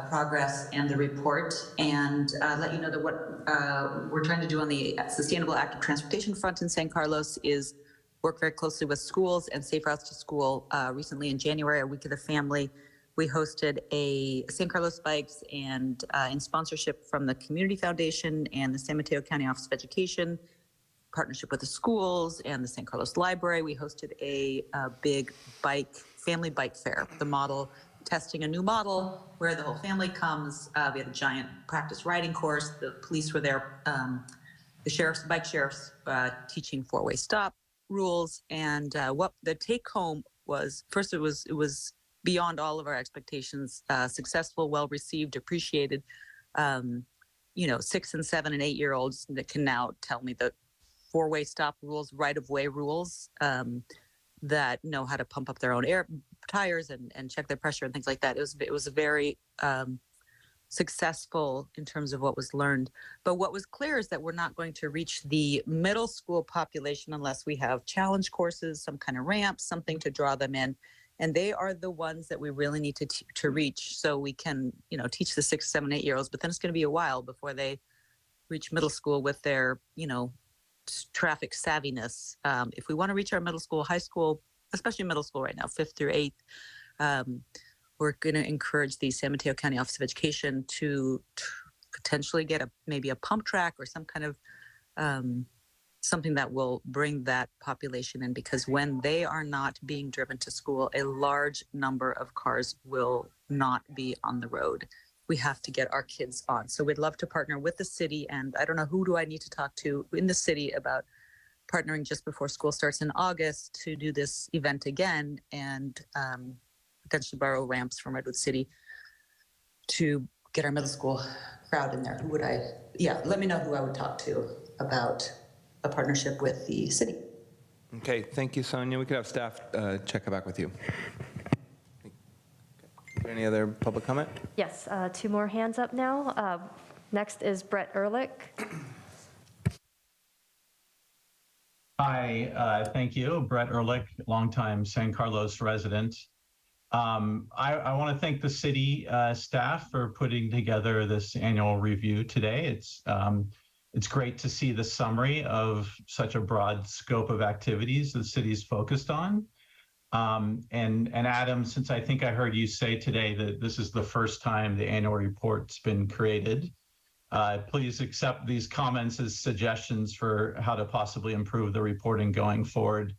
progress and the report, and let you know that what we're trying to do on the Sustainable Active Transportation front in San Carlos is work very closely with schools and Safe Routes to School. Recently in January, a Week of the Family, we hosted a San Carlos Bikes and in sponsorship from the Community Foundation and the San Mateo County Office of Education, partnership with the schools and the San Carlos Library. We hosted a big family bike fair, the model, testing a new model where the whole family comes. We had a giant practice riding course. The police were there, the bike sheriffs teaching four-way stop rules. And what the take home was, first it was beyond all of our expectations, successful, well-received, appreciated. 6 and 7 and 8-year-olds that can now tell me the four-way stop rules, right-of-way rules, that know how to pump up their own tires and check their pressure and things like that. It was very successful in terms of what was learned. But what was clear is that we're not going to reach the middle school population unless we have challenge courses, some kind of ramp, something to draw them in. And they are the ones that we really need to reach, so we can, teach the 6, 7, 8-year-olds. But then it's going to be a while before they reach middle school with their, traffic savviness. If we want to reach our middle school, high school, especially middle school right now, 5th through 8th, we're going to encourage the San Mateo County Office of Education to potentially get maybe a pump track or some kind of something that will bring that population in, because when they are not being driven to school, a large number of cars will not be on the road. We have to get our kids on. So we'd love to partner with the city, and I don't know, who do I need to talk to in the city about partnering just before school starts in August to do this event again, and potentially borrow ramps from Redwood City to get our middle school crowd in there. Who would let me know who I would talk to about a partnership with the city. Okay, thank you, Sonia. We could have staff check back with you. Any other public comment? Yes, 2 more hands up now. Next is Brett Ehrlich. Hi, thank you. Brett Ehrlich, longtime San Carlos resident. I want to thank the city staff for putting together this annual review today. It's great to see the summary of such a broad scope of activities the city's focused on. And Adam, since I think I heard you say today that this is the first time the annual report's been created, please accept these comments as suggestions for how to possibly improve the reporting going forward.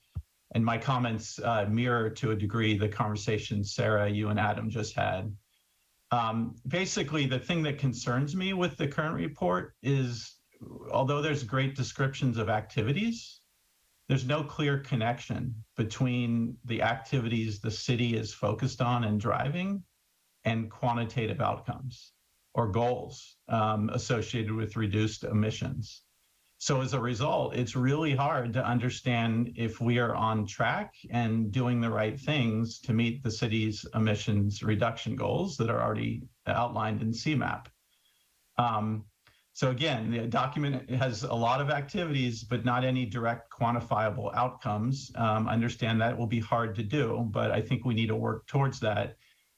And my comments mirror to a degree the conversation, Sarah, you and Adam just had. Basically, the thing that concerns me with the current report is, although there's great descriptions of activities, there's no clear connection between the activities the city is focused on and driving and quantitative outcomes or goals associated with reduced emissions. So as a result, it's really hard to understand if we are on track and doing the right things to meet the city's emissions reduction goals that are already outlined in CMAP. So again, the document has a lot of activities, but not any direct quantifiable outcomes. Understand that will be hard to do, but I think we need to work towards that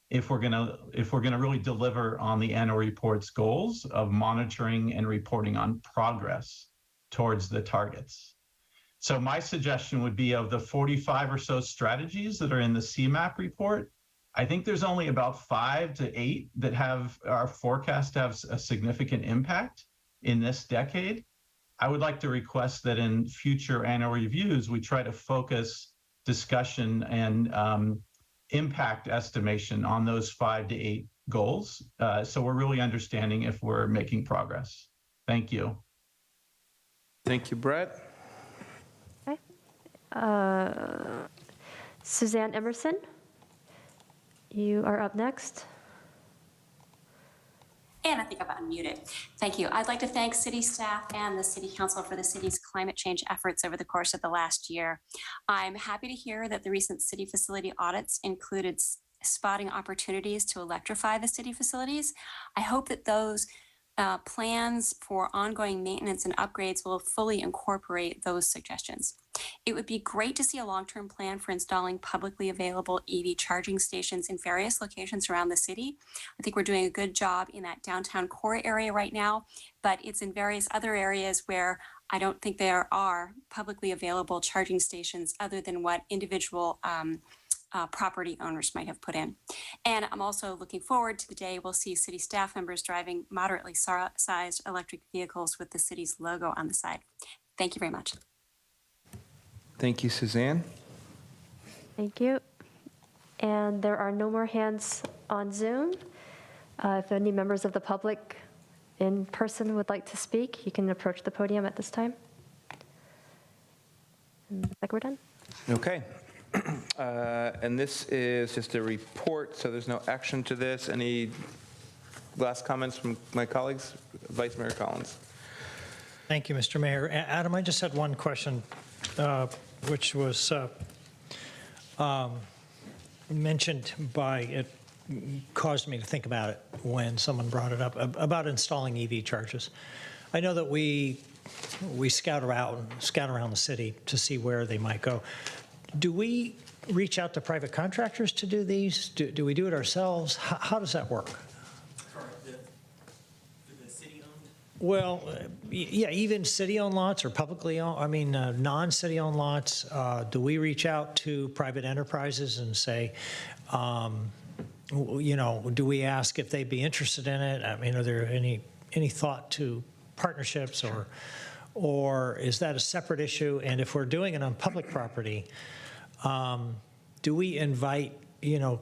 if we're gonna really deliver on the annual report's goals of monitoring and reporting on progress towards the targets. So my suggestion would be, of the 45 or so strategies that are in the CMAP report, I think there's only about 5 to 8 that are forecast to have a significant impact in this decade. I would like to request that in future annual reviews, we try to focus discussion and impact estimation on those 5 to 8 goals. So we're really understanding if we're making progress. Thank you. Thank you, Brett. Okay. Suzanne Emerson, you are up next. And I think I've unmuted. Thank you. I'd like to thank city staff and the city council for the city's climate change efforts over the course of the last year. I'm happy to hear that the recent city facility audits included spotting opportunities to electrify the city facilities. I hope that those plans for ongoing maintenance and upgrades will fully incorporate those suggestions. It would be great to see a long-term plan for installing publicly available EV charging stations in various locations around the city. I think we're doing a good job in that downtown core area right now, but it's in various other areas where I don't think there are publicly available charging stations other than what individual property owners might have put in. And I'm also looking forward to the day we'll see city staff members driving moderately sized electric vehicles with the city's logo on the side. Thank you very much. Thank you, Suzanne. Thank you. And there are no more hands on Zoom. If any members of the public in person would like to speak, you can approach the podium at this time. And looks like we're done. Okay. And this is just a report, so there's no action to this. Any last comments from my colleagues? Vice Mayor Collins. Thank you, Mr. Mayor. Adam, I just had one question, which was mentioned by, it caused me to think about it when someone brought it up, about installing EV chargers. I know that we scout around the city to see where they might go. Do we reach out to private contractors to do these? Do we do it ourselves? How does that work? Well, yeah, even city-owned lots or publicly owned, non-city-owned lots, do we reach out to private enterprises and say, do we ask if they'd be interested in it? I mean, are there any thought to partnerships, or is that a separate issue? And if we're doing it on public property, do we invite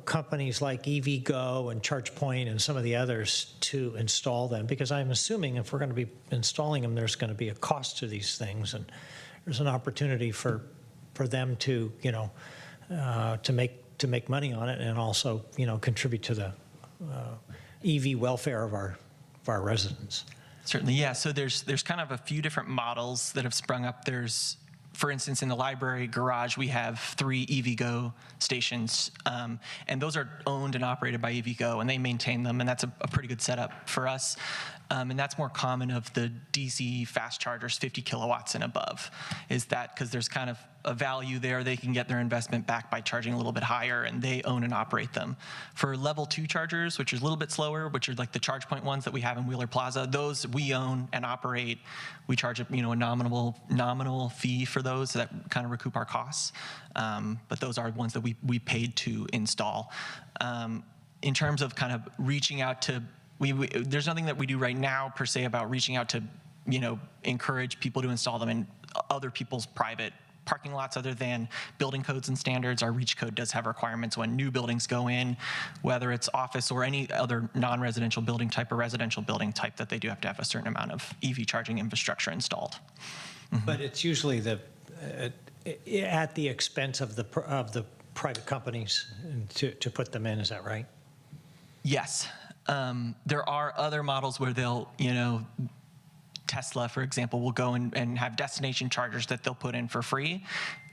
companies like EVgo and ChargePoint and some of the others to install them? Because I'm assuming if we're going to be installing them, there's going to be a cost to these things, and there's an opportunity for them to to make money on it, and also contribute to the EV welfare of our residents. Certainly, yeah. So there's kind of a few different models that have sprung up. There's, for instance, in the library garage, we have 3 EVgo stations, and those are owned and operated by EVgo, and they maintain them, and that's a pretty good setup for us. And that's more common of the DC fast chargers, 50 kilowatts and above, is that because there's kind of a value there. They can get their investment back by charging a little bit higher, and they own and operate them. For level 2 chargers, which is a little bit slower, which are like the ChargePoint ones that we have in Wheeler Plaza, those we own and operate. We charge a nominal fee for those that kind of recoup our costs. But those are ones that we paid to install. In terms of kind of reaching out to, there's nothing that we do right now per se about reaching out to, encourage people to install them in other people's private parking lots other than building codes and standards. Our REACH code does have requirements when new buildings go in, whether it's office or any other non-residential building type or residential building type, that they do have to have a certain amount of EV charging infrastructure installed. Mm-hmm. But it's usually at the expense of the private companies to put them in, is that right? Yes. There are other models where they'll, Tesla, for example, will go and have destination chargers that they'll put in for free,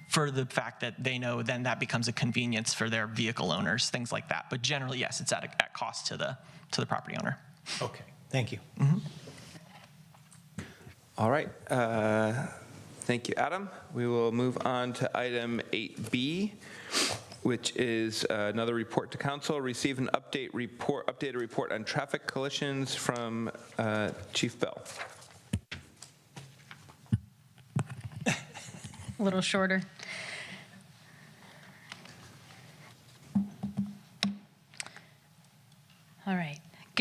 for the fact that they know then that becomes a convenience for their vehicle owners, things like that. But generally, yes, it's at cost to the property owner. Okay, thank you. Mm-hmm. All right. Thank you, Adam. We will move on to item 8B, which is another report to council. Receive an updated report on traffic collisions from Chief Bell. A little shorter.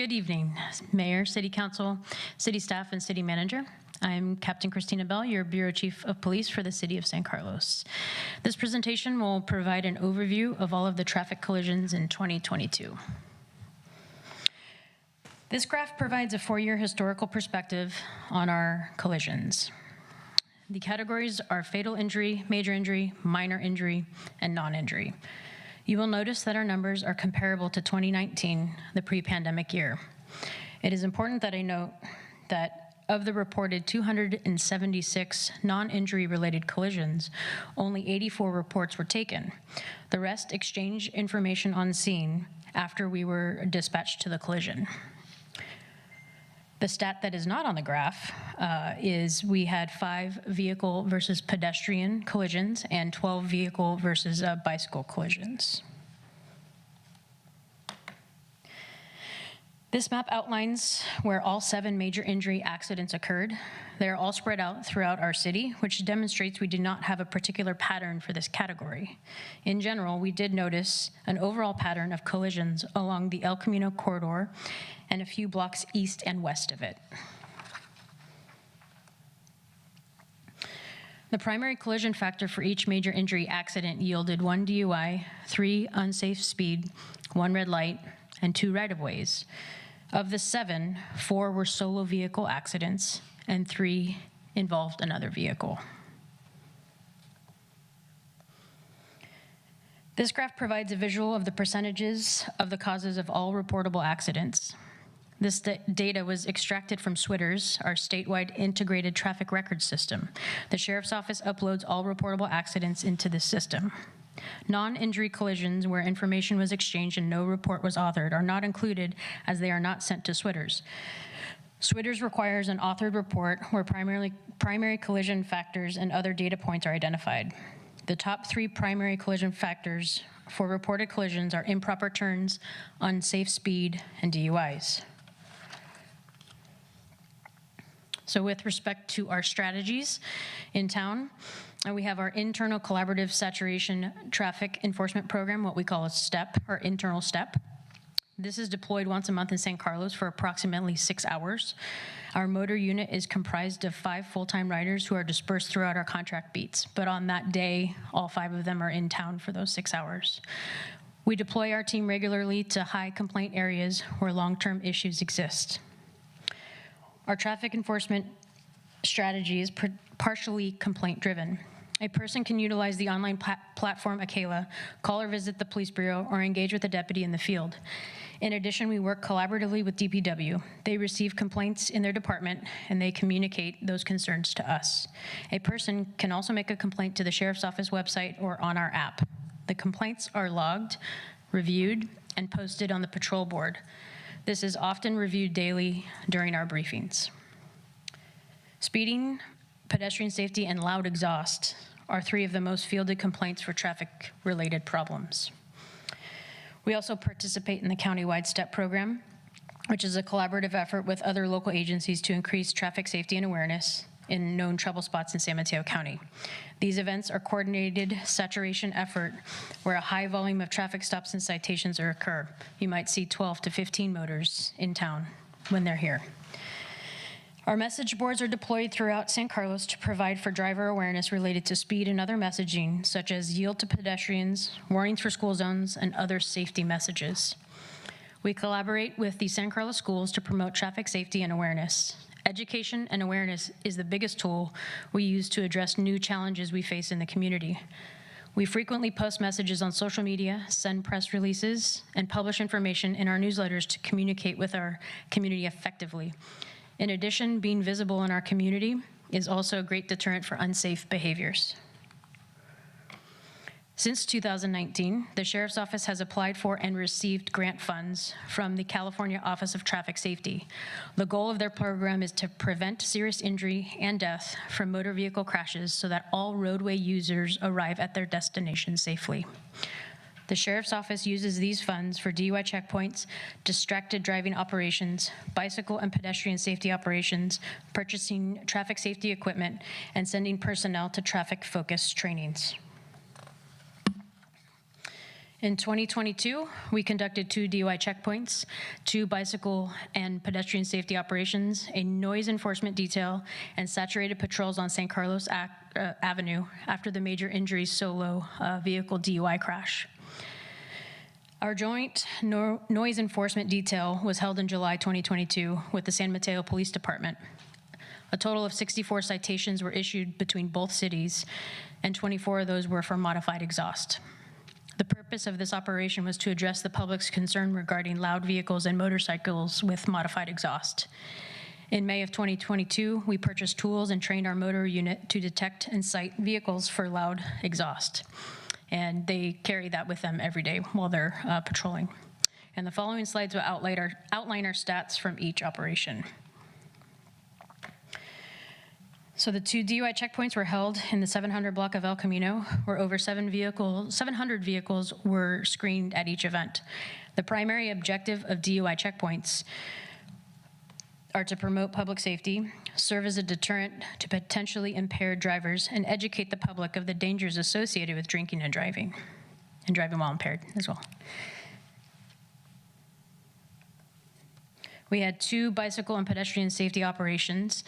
Good evening, Mayor, City Council, City staff, and City Manager. I'm Captain Christina Bell, your Bureau Chief of Police for the City of San Carlos. This presentation will provide an overview of all of the traffic collisions in 2022. This graph provides a 4-year historical perspective on our collisions. The categories are fatal injury, major injury, minor injury, and non-injury. You will notice that our numbers are comparable to 2019, the pre-pandemic year. It is important that I note that of the reported 276 non-injury related collisions, only 84 reports were taken. The rest exchanged information on scene after we were dispatched to the collision. The stat that is not on the graph is we had 5 vehicle versus pedestrian collisions and 12 vehicle versus bicycle collisions. This map outlines where all 7 major injury accidents occurred. They are all spread out throughout our city, which demonstrates we do not have a particular pattern for this category. In general, we did notice an overall pattern of collisions along the El Camino corridor and a few blocks east and west of it. The primary collision factor for each major injury accident yielded 1 DUI, 3 unsafe speed, 1 red light, and 2 right-of-ways. Of the 7, 4 were solo vehicle accidents and 3 involved another vehicle. This graph provides a visual of the percentages of the causes of all reportable accidents. This data was extracted from SWITRS, our statewide integrated traffic record system. The Sheriff's Office uploads all reportable accidents into this system. Non-injury collisions where information was exchanged and no report was authored are not included as they are not sent to SWITRS. SWITRS requires an authored report where primary collision factors and other data points are identified. The top 3 primary collision factors for reported collisions are improper turns, unsafe speed, and DUIs. So with respect to our strategies in town, we have our internal collaborative saturation traffic enforcement program, what we call a STEP, or internal STEP. This is deployed once a month in San Carlos for approximately 6 hours. Our motor unit is comprised of 5 full-time riders who are dispersed throughout our contract beats, but on that day, all 5 of them are in town for those 6 hours. We deploy our team regularly to high complaint areas where long-term issues exist. Our traffic enforcement strategy is partially complaint-driven. A person can utilize the online platform Akela, call or visit the police bureau, or engage with a deputy in the field. In addition, we work collaboratively with DPW. They receive complaints in their department, and they communicate those concerns to us. A person can also make a complaint to the Sheriff's Office website or on our app. The complaints are logged, reviewed, and posted on the patrol board. This is often reviewed daily during our briefings. Speeding, pedestrian safety, and loud exhaust are 3 of the most fielded complaints for traffic-related problems. We also participate in the countywide STEP program, which is a collaborative effort with other local agencies to increase traffic safety and awareness in known trouble spots in San Mateo County. These events are coordinated saturation effort where a high volume of traffic stops and citations occur. You might see 12 to 15 motors in town when they're here. Our message boards are deployed throughout San Carlos to provide for driver awareness related to speed and other messaging, such as yield to pedestrians, warnings for school zones, and other safety messages. We collaborate with the San Carlos schools to promote traffic safety and awareness. Education and awareness is the biggest tool we use to address new challenges we face in the community. We frequently post messages on social media, send press releases, and publish information in our newsletters to communicate with our community effectively. In addition, being visible in our community is also a great deterrent for unsafe behaviors. Since 2019, the Sheriff's Office has applied for and received grant funds from the California Office of Traffic Safety. The goal of their program is to prevent serious injury and death from motor vehicle crashes so that all roadway users arrive at their destination safely. The Sheriff's Office uses these funds for DUI checkpoints, distracted driving operations, bicycle and pedestrian safety operations, purchasing traffic safety equipment, and sending personnel to traffic-focused trainings. In 2022, we conducted 2 DUI checkpoints, 2 bicycle and pedestrian safety operations, a noise enforcement detail, and saturated patrols on San Carlos Avenue after the major injuries solo vehicle DUI crash. Our joint noise enforcement detail was held in July 2022 with the San Mateo Police Department. A total of 64 citations were issued between both cities, and 24 of those were for modified exhaust. The purpose of this operation was to address the public's concern regarding loud vehicles and motorcycles with modified exhaust. In May of 2022, we purchased tools and trained our motor unit to detect and cite vehicles for loud exhaust. And they carry that with them every day while they're patrolling. And the following slides will outline our stats from each operation. So the 2 DUI checkpoints were held in the 700 block of El Camino, where over 700 vehicles were screened at each event. The primary objective of DUI checkpoints are to promote public safety, serve as a deterrent to potentially impaired drivers, and educate the public of the dangers associated with drinking and driving while impaired as well. We had 2 bicycle and pedestrian safety operations,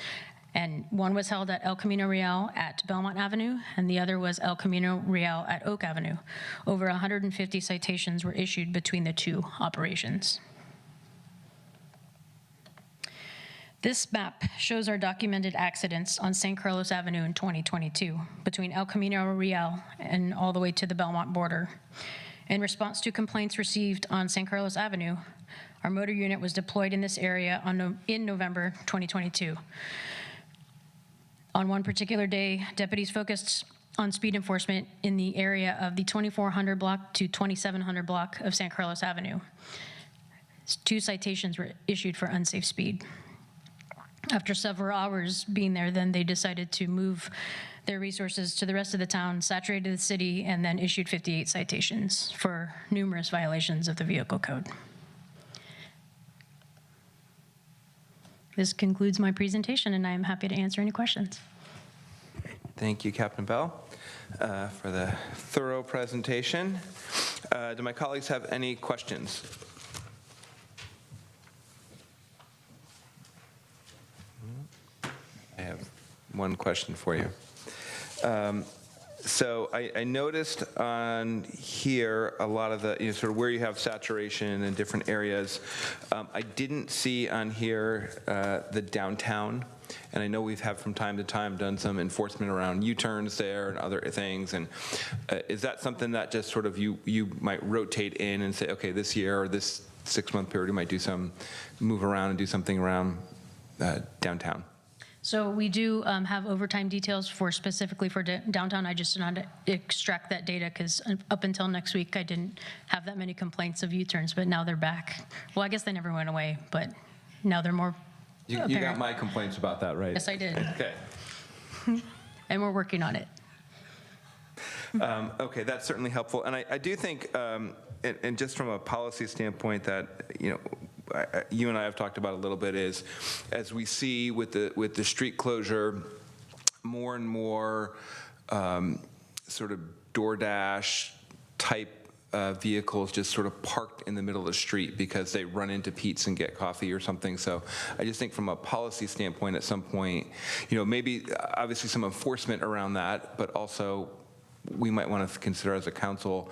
and one was held at El Camino Real at Belmont Avenue, and the other was El Camino Real at Oak Avenue. Over 150 citations were issued between the 2 operations. This map shows our documented accidents on San Carlos Avenue in 2022, between El Camino Real and all the way to the Belmont border. In response to complaints received on San Carlos Avenue, our motor unit was deployed in this area in November 2022. On one particular day, deputies focused on speed enforcement in the area of the 2400 block to 2700 block of San Carlos Avenue. 2 citations were issued for unsafe speed. After several hours being there, then they decided to move their resources to the rest of the town, saturated the city, and then issued 58 citations for numerous violations of the vehicle code. This concludes my presentation, and I am happy to answer any questions. Thank you, Captain Bell, for the thorough presentation. Do my colleagues have any questions? I have one question for you. So I noticed on here a lot of the, sort of where you have saturation in different areas. I didn't see on here the downtown, and I know we've had from time to time done some enforcement around U-turns there and other things. And is that something that just sort of you might rotate in and say, okay, this year or this 6-month period, you might do some move around and do something around downtown? So we do have overtime details for specifically for downtown. I just did not extract that data because up until next week, I didn't have that many complaints of U-turns, but now they're back. Well, I guess they never went away, but now they're more You got my complaints about that, right? Yes, I did. Okay. And we're working on it. Okay, that's certainly helpful. And I do think, and just from a policy standpoint that, you and I have talked about a little bit is, as we see with the street closure, more and more sort of DoorDash type vehicles just sort of parked in the middle of the street because they run into Pete's and get coffee or something. So I just think from a policy standpoint at some point, maybe obviously some enforcement around that, but also we might want to consider as a council,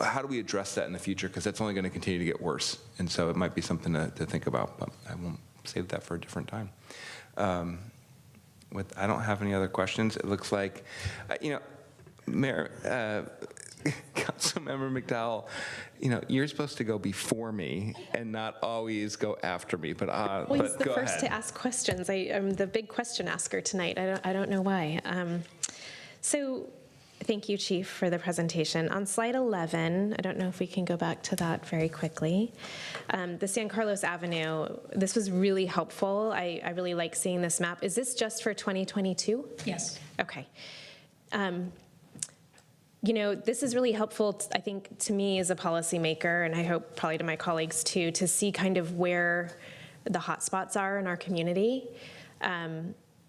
how do we address that in the future? Because that's only going to continue to get worse. And so it might be something to think about, but I won't save that for a different time. I don't have any other questions. It looks like, Mayor, Councilmember McDowell, you're supposed to go before me and not always go after me, but Well, he's the go first ahead. to ask questions. I'm the big question asker tonight. I don't know why. So thank you, Chief, for the presentation. On slide 11, I don't know if we can go back to that very quickly. The San Carlos Avenue, this was really helpful. I really like seeing this map. Is this just for 2022? Yes. Okay. This is really helpful, I think, to me as a policymaker, and I hope probably to my colleagues too, to see kind of where the hot spots are in our community.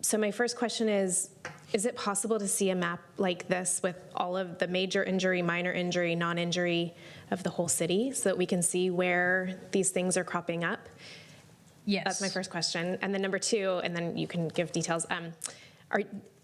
So my first question is, Is it possible to see a map like this with all of the major injury, minor injury, non-injury of the whole city so that we can see where these things are cropping up? Yes. That's my first question. And then number two, and then you can give details.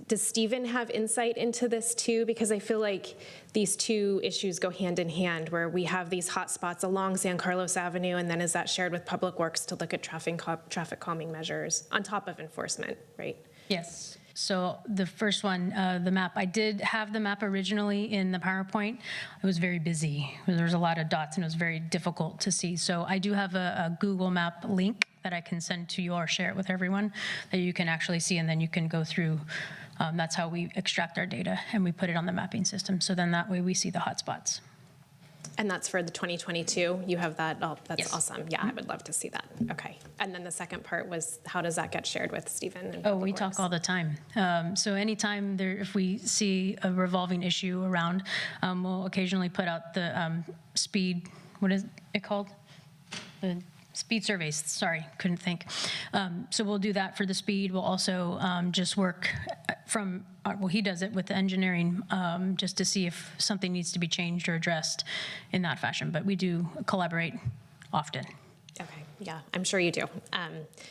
Does Stephen have insight into this too? Because I feel like these two issues go hand in hand, where we have these hot spots along San Carlos Avenue, and then is that shared with Public Works to look at traffic calming measures on top of enforcement, right? Yes. So the first one, the map, I did have the map originally in the PowerPoint. It was very busy. There was a lot of dots and it was very difficult to see. So I do have a Google Map link that I can send to you or share it with everyone that you can actually see, and then you can go through. That's how we extract our data and we put it on the mapping system. So then that way we see the hotspots. And that's for the 2022? You have that? Oh, that's Yes. awesome. Yeah, I would love to see that. Okay. And then the second part was, how does that get shared with Stephen? And Oh, we talk all the time. So anytime if we see a revolving issue around, we'll occasionally put out the speed, what is it called? The speed surveys, sorry, couldn't think. So we'll do that for the speed. We'll also just work from, well, he does it with the engineering just to see if something needs to be changed or addressed in that fashion. But we do collaborate often. Okay, yeah, I'm sure you do.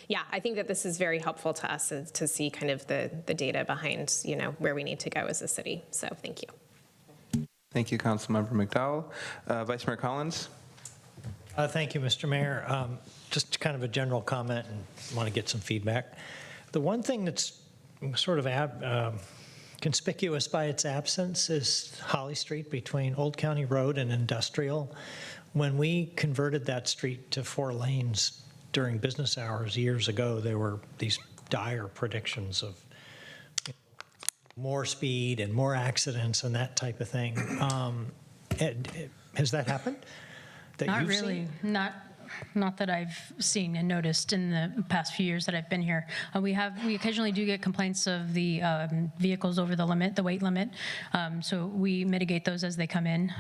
Yeah, I think that this is very helpful to us to see kind of the data behind, where we need to go as a city. So thank you. Thank you, Councilmember McDowell. Vice Mayor Collins? Thank you, Mr. Mayor. Just kind of a general comment and want to get some feedback. The one thing that's sort of conspicuous by its absence is Holly Street between Old County Road and Industrial. When we converted that street to 4 lanes during business hours years ago, there were these dire predictions of more speed and more accidents and that type of thing. Has that happened? Not really. Not that I've seen and noticed in the past few years that I've been here. We occasionally do get complaints of the vehicles over the limit, the weight limit. So we mitigate those as they come in.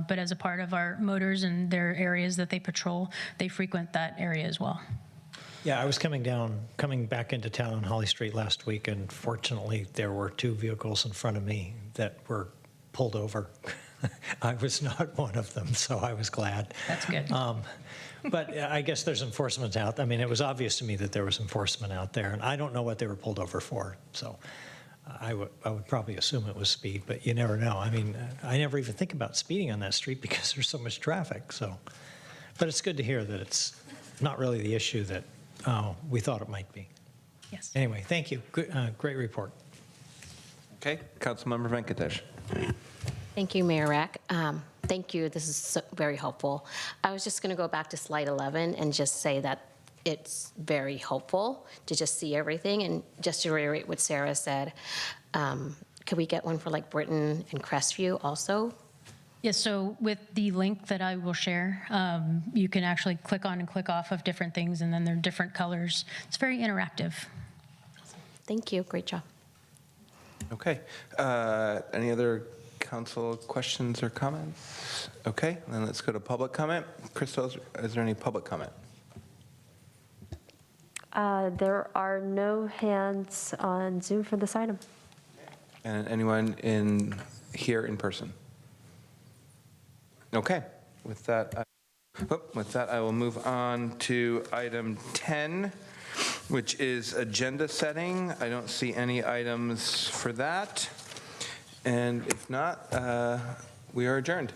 But as a part of our motors and their areas that they patrol, they frequent that area as well. Yeah, I was coming back into town on Holly Street last week, and fortunately there were 2 vehicles in front of me that were pulled over. I was not one of them, so I was glad. That's good. But I guess there's enforcement out. I mean, it was obvious to me that there was enforcement out there, and I don't know what they were pulled over for. So I would probably assume it was speed, but you never know. I mean, I never even think about speeding on that street because there's so much traffic. So, but it's good to hear that it's not really the issue that we thought it might be. Yes. Anyway, thank you. Good, great report. Okay, Councilmember Venkatesh. Thank you, Mayor Rack. Thank you. This is very helpful. I was just going to go back to slide 11 and just say that it's very helpful to just see everything. And just to reiterate what Sarah said, could we get one for like Britton and Crestview also? Yes, so with the link that I will share, you can actually click on and click off of different things, and then they're different colors. It's very interactive. Thank you. Great job. Okay. Any other council questions or comments? Okay, then let's go to public comment. Crystal, is there any public comment? There are no hands on Zoom for this item. And anyone here in person? Okay, with that, I will move on to item 10, which is agenda setting. I don't see any items for that. And if not, we are adjourned.